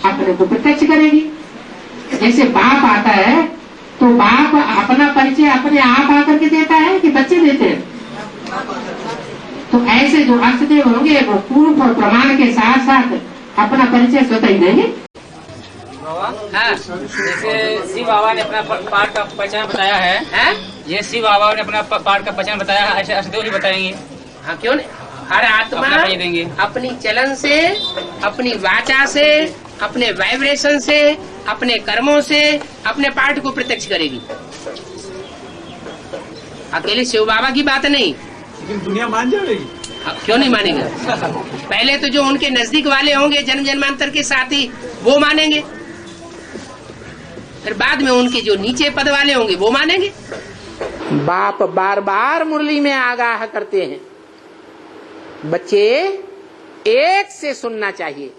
B: अपने को प्रत्यक्ष करेगी। जैसे बाप आता है तो बाप अपना परिचय अपने आप आकर के देता है कि बच्चे देते हैं। तो ऐसे जो अष्टदेव होंगे वो पूर्व और प्रमाण के साथ साथ अपना परिचय स्वतः ही देंगे।
H: हाँ, जैसे शिव बाबा ने अपना पाठ का पहचान बताया है, ये शिव बाबा ने अपना पाठ का पहचान बताया है, ऐसे अष्टदेव नहीं बताएंगे।
E: हाँ, क्यों नहीं? हर आत्मा
H: अपना परिचय देंगे।
E: अपनी चलन से, अपनी वाचा से, अपने वाइब्रेशन से, अपने कर्मों से अपने पाठ को प्रत्यक्ष करेगी। अकेले शिव बाबा की बात नहीं,
G: लेकिन दुनिया मान जाएगी।
E: हाँ, क्यों नहीं मानेंगे? पहले तो जो उनके नजदीक वाले होंगे, जन्म जन्मांतर के साथी, वो मानेंगे। फिर बाद में उनके जो नीचे पद वाले होंगे वो मानेंगे। बाप बार बार मुरली में आगाह करते हैं, बच्चे एक से सुनना चाहिए,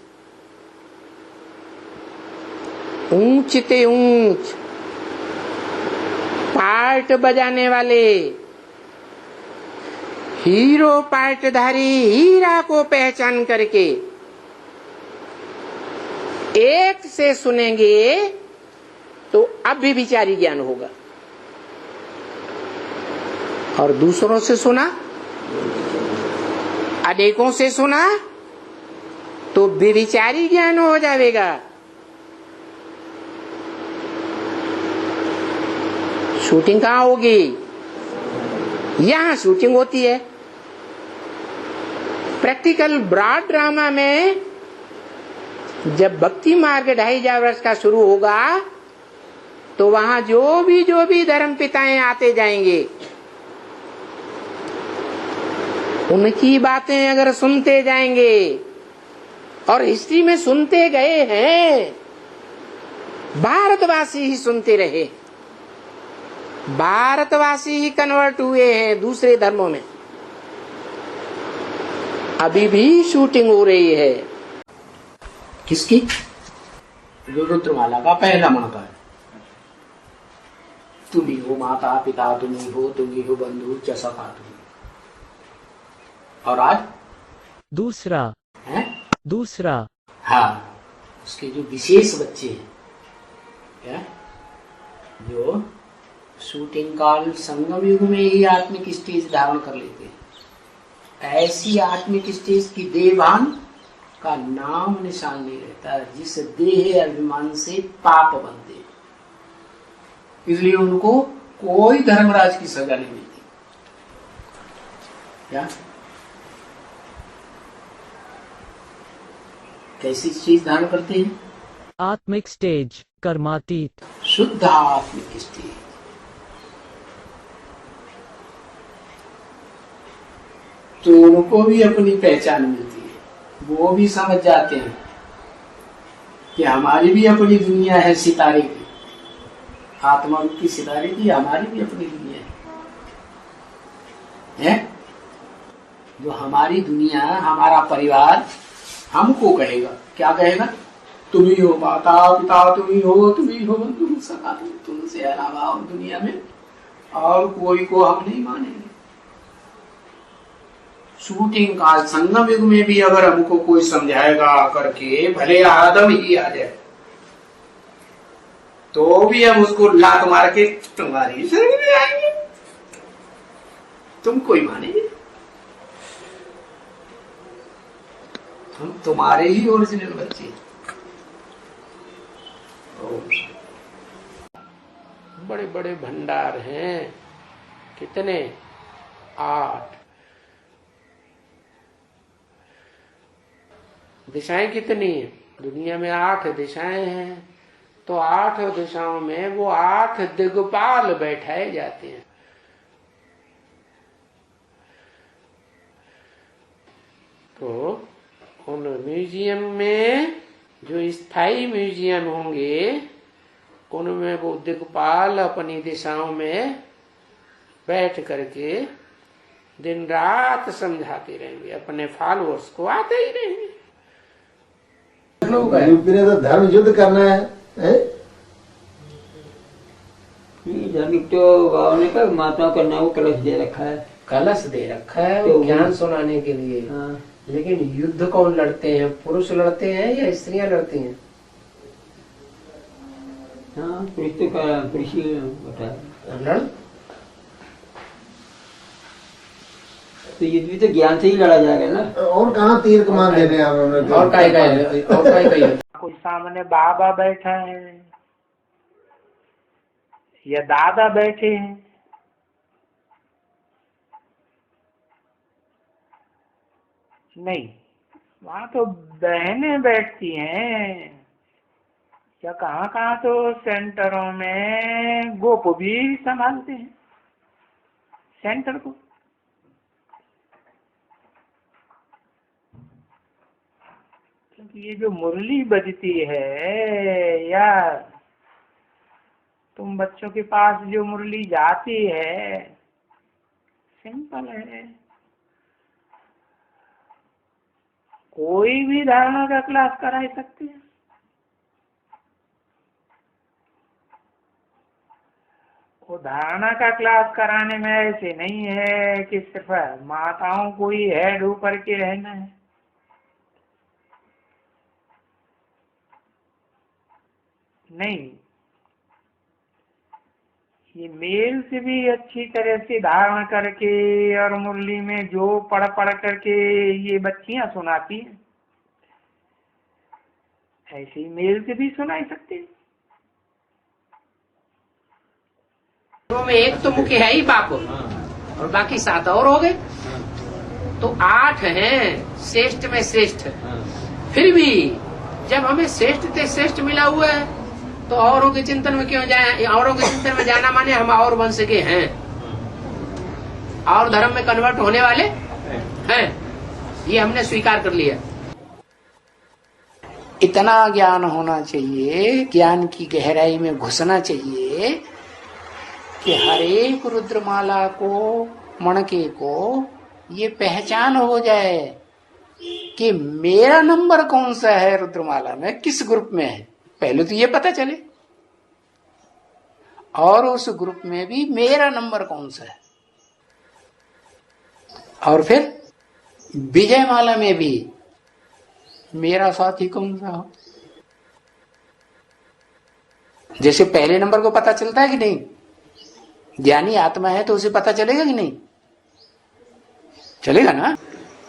E: ऊंच ते ऊंच पार्ट बजाने वाले हीरो पार्टधारी हीरा को पहचान करके एक से सुनेंगे तो अव्यभिचारी ज्ञान होगा, और दूसरों से सुना, अनेकों से सुना तो व्यभिचारी ज्ञान हो जाएगा। शूटिंग कहाँ होगी? यहां शूटिंग होती है। प्रैक्टिकल ब्रॉड ड्रामा में जब भक्ति मार्ग 2500 वर्ष का शुरू होगा तो वहां जो भी धर्म पिताएं आते जाएंगे, उनकी बातें अगर सुनते जाएंगे और हिस्ट्री में सुनते गए हैं, भारतवासी ही सुनते रहे, भारतवासी ही कन्वर्ट हुए हैं दूसरे धर्मों में। अभी भी शूटिंग हो रही है। किसकी? जो रुद्रमाला का पहला मंत्र है, तुम ही हो माता पिता, तुम ही हो बंधु च सखा तुम। और आज
I: दूसरा
E: है,
I: दूसरा
E: हाँ, उसके जो विशेष बच्चे हैं क्या, जो शूटिंग काल संगम युग में ही आत्मिक स्टेज धारण कर लेते हैं, ऐसी आत्मिक स्टेज की देवान का नाम निशान नहीं रहता, जिस देह अभिमान से पाप बनते, इसलिए उनको कोई धर्मराज की सजा नहीं मिलती। क्या कैसी चीज धारण करते हैं?
I: आत्मिक स्टेज, कर्मातीत,
E: शुद्ध आत्मिक स्टेज। तो उनको भी अपनी पहचान मिलती है, वो भी समझ जाते हैं कि हमारी भी अपनी दुनिया है सितारे की, आत्मा की सितारे की हमारी भी अपनी दुनिया है। जो हमारी दुनिया, हमारा परिवार हमको कहेगा, क्या कहेगा? तुम ही हो माता पिता, तुम ही हो बंधु सखा, तुमसे अलावा और दुनिया में और कोई को हम नहीं मानेंगे। शूटिंग काल संगम युग में भी अगर हमको कोई समझाएगा करके, भले आदम ही आ जाए तो भी हम उसको लात मार के तुम्हारी शरण में आएंगे, तुम कोई मानेंगे? हम तुम्हारे ही ओरिजिनल बच्चे। बड़े बड़े भंडार हैं, कितने? 8 दिशाएं कितनी है? दुनिया में 8 दिशाएं हैं, तो 8 दिशाओं में वो 8 दिग्पाल बैठाए जाते हैं। तो उन म्यूजियम में जो स्थायी म्यूजियम होंगे, उनमें वो दिग्पाल अपनी दिशाओं में बैठ करके दिन रात समझाते रहेंगे, अपने फॉलोअर्स को आते ही रहेंगे।
J: यूपी ने तो धर्म युद्ध करना है? तो बाबा ने कहा महात्मा का नाम कलश दे रखा है।
A: कलश दे रखा है
J: तो
A: ज्ञान सुनाने के लिए।
J: हाँ।
A: लेकिन युद्ध कौन लड़ते हैं, पुरुष लड़ते हैं या स्त्रियां लड़ती हैं?
J: हाँ पुरुष तो पुरुष ही बताया।
A: लड़
J: तो युद्ध भी तो ज्ञान से ही लड़ा जाएगा ना।
K: और कहाँ तीर कमान देने हैं हमें?
A: और काय
L: कोई सामने बाबा बैठा है या दादा बैठे हैं, नहीं, वहाँ तो बहनें बैठती हैं, या कहाँ कहाँ तो सेंटरों में गोप भी संभालते हैं सेंटर को। क्योंकि ये जो मुरली बजती है यार, तुम बच्चों के पास जो मुरली जाती है सिंपल है, कोई भी धारणा का क्लास करा सकते हैं। वो धारणा का क्लास कराने में ऐसे नहीं है कि सिर्फ माताओं को ही हेड ऊपर के रहना है। नहीं, ये मेल से भी अच्छी तरह से धारणा करके और मुरली में जो पढ़ पढ़ करके ये बच्चियां सुनाती हैं, ऐसे ही मेल से भी सुनाई सकते हैं।
E: में एक तो मुख्य है ही बाप और बाकी 7 और हो गए, तो 8 हैं श्रेष्ठ में श्रेष्ठ। फिर भी जब हमें श्रेष्ठ से श्रेष्ठ मिला हुआ है तो औरों के चिंतन में क्यों जाए? औरों के चिंतन में जाना माने हम और वंश के हैं, और धर्म में कन्वर्ट होने वाले हैं, ये हमने स्वीकार कर लिया।
A: इतना ज्ञान होना चाहिए, ज्ञान की गहराई में घुसना चाहिए कि हर एक रुद्रमाला को, मणके को ये पहचान हो जाए कि मेरा नंबर कौन सा है रुद्रमाला में, किस ग्रुप में है। पहले तो ये पता चले, और उस ग्रुप में भी मेरा नंबर कौन सा है, और फिर विजय माला में भी मेरा साथी कौन सा हो। जैसे पहले नंबर को पता चलता है कि नहीं, ज्ञानी आत्मा है तो उसे पता चलेगा कि नहीं? चलेगा ना।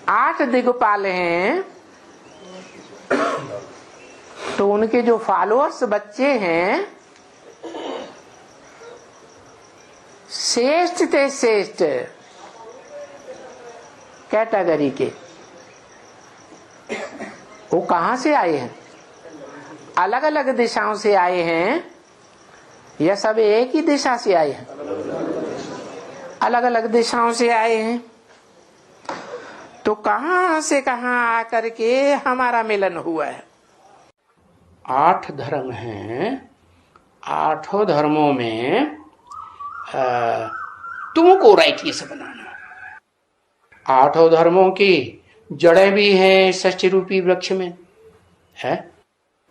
A: 8 दिग्पाल हैं तो उनके जो फॉलोअर्स बच्चे हैं श्रेष्ठ से श्रेष्ठ कैटेगरी के, वो कहां से आए हैं? अलग अलग दिशाओं से आए हैं या सब एक ही दिशा से आए हैं? अलग अलग दिशाओं से आए हैं। तो कहां से कहां आकर के हमारा मिलन हुआ है? 8 धर्म हैं, 8 धर्मों में तुमको राइटियस बनाना। 8 धर्मों की जड़ें भी हैं षष्ठी रूपी वृक्ष में है,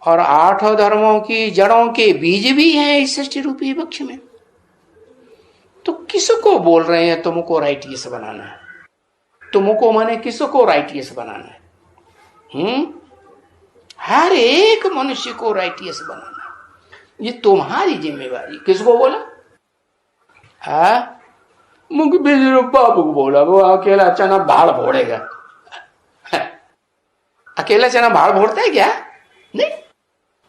A: और 8 धर्मों की जड़ों के बीज भी हैं इस षष्ठी रूपी वृक्ष में। तो किसको बोल रहे हैं तुमको राइटियस बनाना है? तुमको माने किसको राइटियस बनाना है? हर एक मनुष्य को राइटियस बनाना, ये तुम्हारी जिम्मेवारी। किसको बोला? मुझे बाबू को बोला, वो अकेला चना भाड़ फोड़ेगा। अकेला चना भाड़ फोड़ता है क्या? नहीं,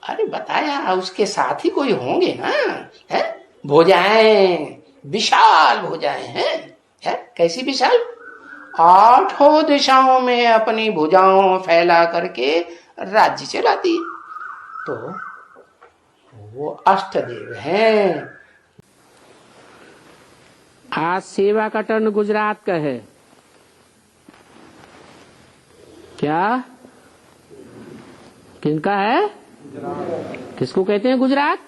A: अरे बताया उसके साथ ही कोई होंगे ना, है? भुजाएं विशाल भुजाएं हैं, है? कैसी विशाल? 8 दिशाओं में अपनी भुजाओं फैला करके राज्य चलाती है। तो वो अष्टदेव हैं। आज सेवा का टर्न गुजरात का है क्या? किनका है? किसको कहते हैं गुजरात?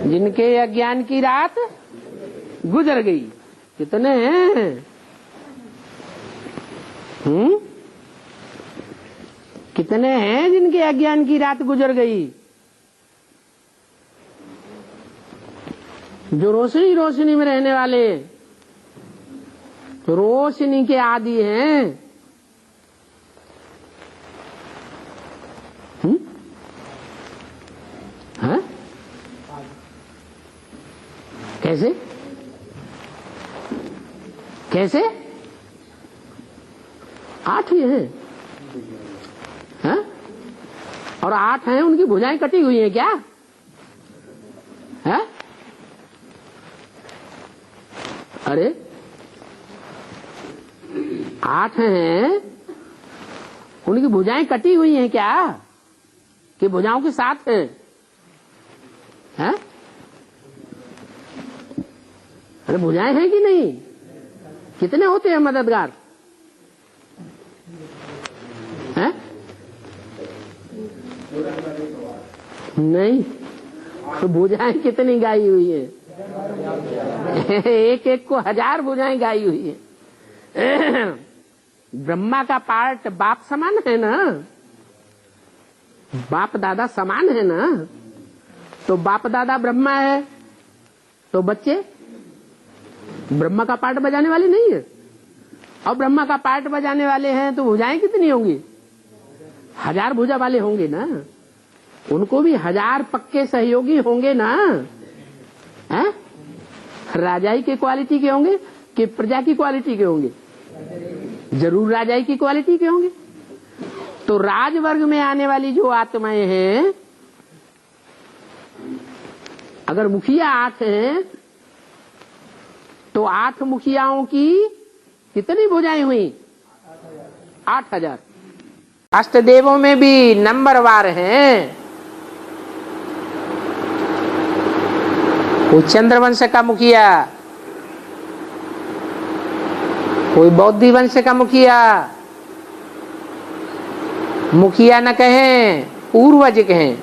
A: जिनके अज्ञान की रात गुजर गई। कितने हैं? कितने हैं जिनके अज्ञान की रात गुजर गई?
B: जो रोशनी रोशनी में रहने वाले, जो रोशनी के आदि हैं, हाँ? कैसे कैसे 8 ही हैं, हाँ? और 8 हैं, उनकी भुजाएं कटी हुई हैं क्या? है? अरे 8 हैं, उनकी भुजाएं कटी हुई हैं क्या? कि भुजाओं के साथ हैं? है? अरे भुजाएं हैं कि नहीं? कितने होते हैं मददगार? हैं? नहीं, भुजाएं कितनी गाई हुई है? एक एक को 1000 भुजाएं गाई हुई है। ब्रह्मा का पार्ट बाप समान है ना, बाप दादा समान है ना, तो बाप दादा ब्रह्मा है, तो बच्चे ब्रह्मा का पार्ट बजाने वाले नहीं है। और ब्रह्मा का पार्ट बजाने वाले हैं तो भुजाएं कितनी होंगी? 1000 भुजा वाले होंगे ना, उनको भी 1000 पक्के सहयोगी होंगे ना। है? राजाई के क्वालिटी के होंगे कि प्रजा की क्वालिटी के होंगे? जरूर राजाई की क्वालिटी के होंगे। तो राजवर्ग में आने वाली जो आत्माएं हैं, अगर मुखिया 8 हैं तो 8 मुखियाओं की कितनी भुजाएं हुई? 8000। अष्टदेवों में भी नंबरवार हैं। कोई चंद्रवंश का मुखिया, कोई बौद्धि वंश का मुखिया, मुखिया न कहें, पूर्वज कहें।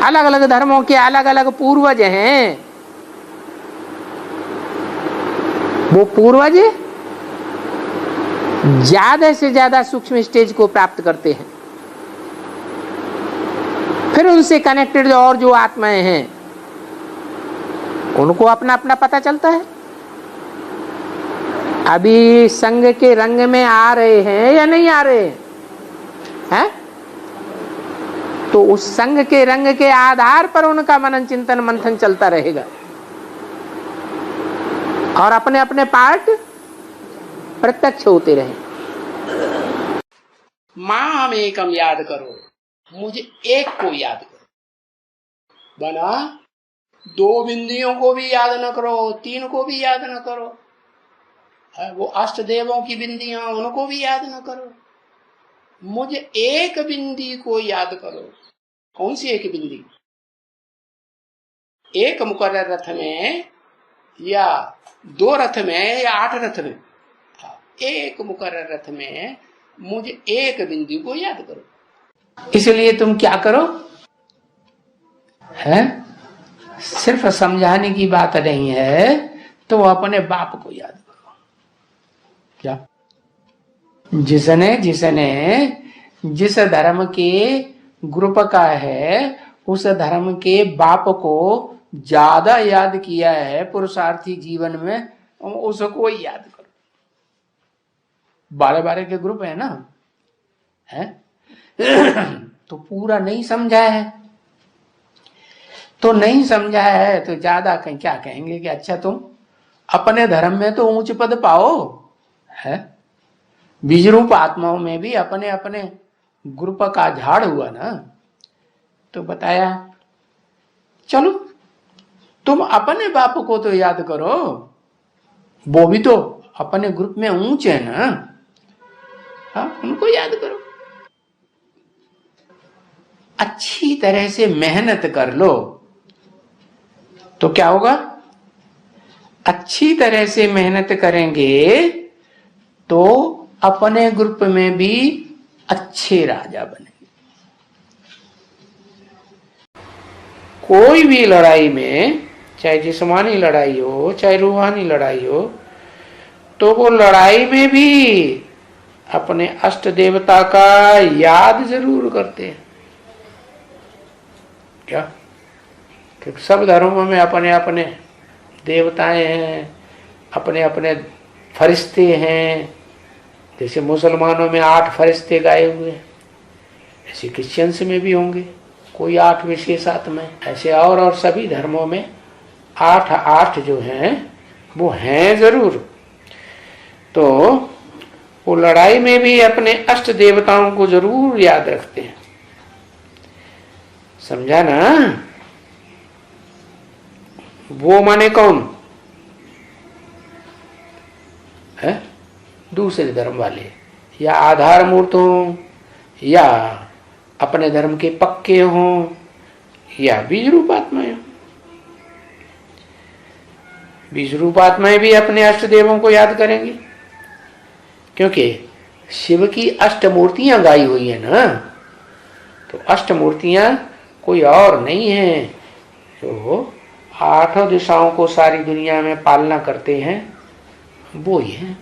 B: अलग अलग धर्मों के अलग अलग पूर्वज हैं। वो पूर्वज ज्यादा से ज्यादा सूक्ष्म स्टेज को प्राप्त करते हैं। फिर उनसे कनेक्टेड और जो आत्माएं हैं उनको अपना अपना पता चलता है। अभी संग के रंग में आ रहे हैं या नहीं आ रहे हैं? तो उस संग के रंग के आधार पर उनका मनन चिंतन मंथन चलता रहेगा और अपने अपने पार्ट प्रत्यक्ष होते रहे।
A: माम एकम याद करो, मुझे एक को याद करो। बना 2 बिंदियों को भी याद न करो, 3 को भी याद न करो, वो अष्टदेवों की बिंदियां उनको भी याद न करो, मुझे एक बिंदी को याद करो। कौन सी एक बिंदी? एक मुकर्रर रथ में या 2 रथ में या 8 रथ में? एक मुकर्रर रथ में मुझे एक बिंदी को याद करो। इसलिए तुम क्या करो, है? सिर्फ समझाने की बात नहीं है, तो अपने बाप को याद करो। क्या? जिसने जिस धर्म के ग्रुप का है, उस धर्म के बाप को ज्यादा याद किया है पुरुषार्थी जीवन में, उसको ही याद करो। 12 के ग्रुप है ना, है? तो पूरा नहीं समझा है, तो नहीं समझा है तो ज्यादा क्या कहेंगे कि अच्छा तुम अपने धर्म में तो ऊंच पद पाओ, है? बीजरूप आत्माओं में भी अपने अपने ग्रुप का झाड़ हुआ ना, तो बताया चलो तुम अपने बाप को तो याद करो, वो भी तो अपने ग्रुप में ऊंचे है ना, हाँ, उनको याद करो। अच्छी तरह से मेहनत कर लो तो क्या होगा? अच्छी तरह से मेहनत करेंगे तो अपने ग्रुप में भी अच्छे राजा बनेंगे। कोई भी लड़ाई में, चाहे जिस्मानी लड़ाई हो चाहे रूहानी लड़ाई हो, तो वो लड़ाई में भी अपने अष्ट देवता का याद जरूर करते हैं। क्या कि सब धर्मों में अपने अपने देवताएं हैं, अपने अपने फरिश्ते हैं। जैसे मुसलमानों में 8 फरिश्ते गाए हुए, ऐसे क्रिश्चियंस में भी होंगे कोई 8 विशेष आत्माएं। ऐसे और सभी धर्मों में 8 जो हैं वो हैं जरूर। तो वो लड़ाई में भी अपने अष्ट देवताओं को जरूर याद रखते हैं। समझा ना? वो माने कौन है? दूसरे धर्म वाले, या आधार मूर्त हों, या अपने धर्म के पक्के हों, या बीज रूप आत्माएं। बीज रूप आत्माएं भी अपने अष्ट देवों को याद करेंगी, क्योंकि शिव की अष्टमूर्तियां गाई हुई है ना। तो अष्टमूर्तियां कोई और नहीं है, जो 8 दिशाओं को सारी दुनिया में पालना करते हैं, वो ही है।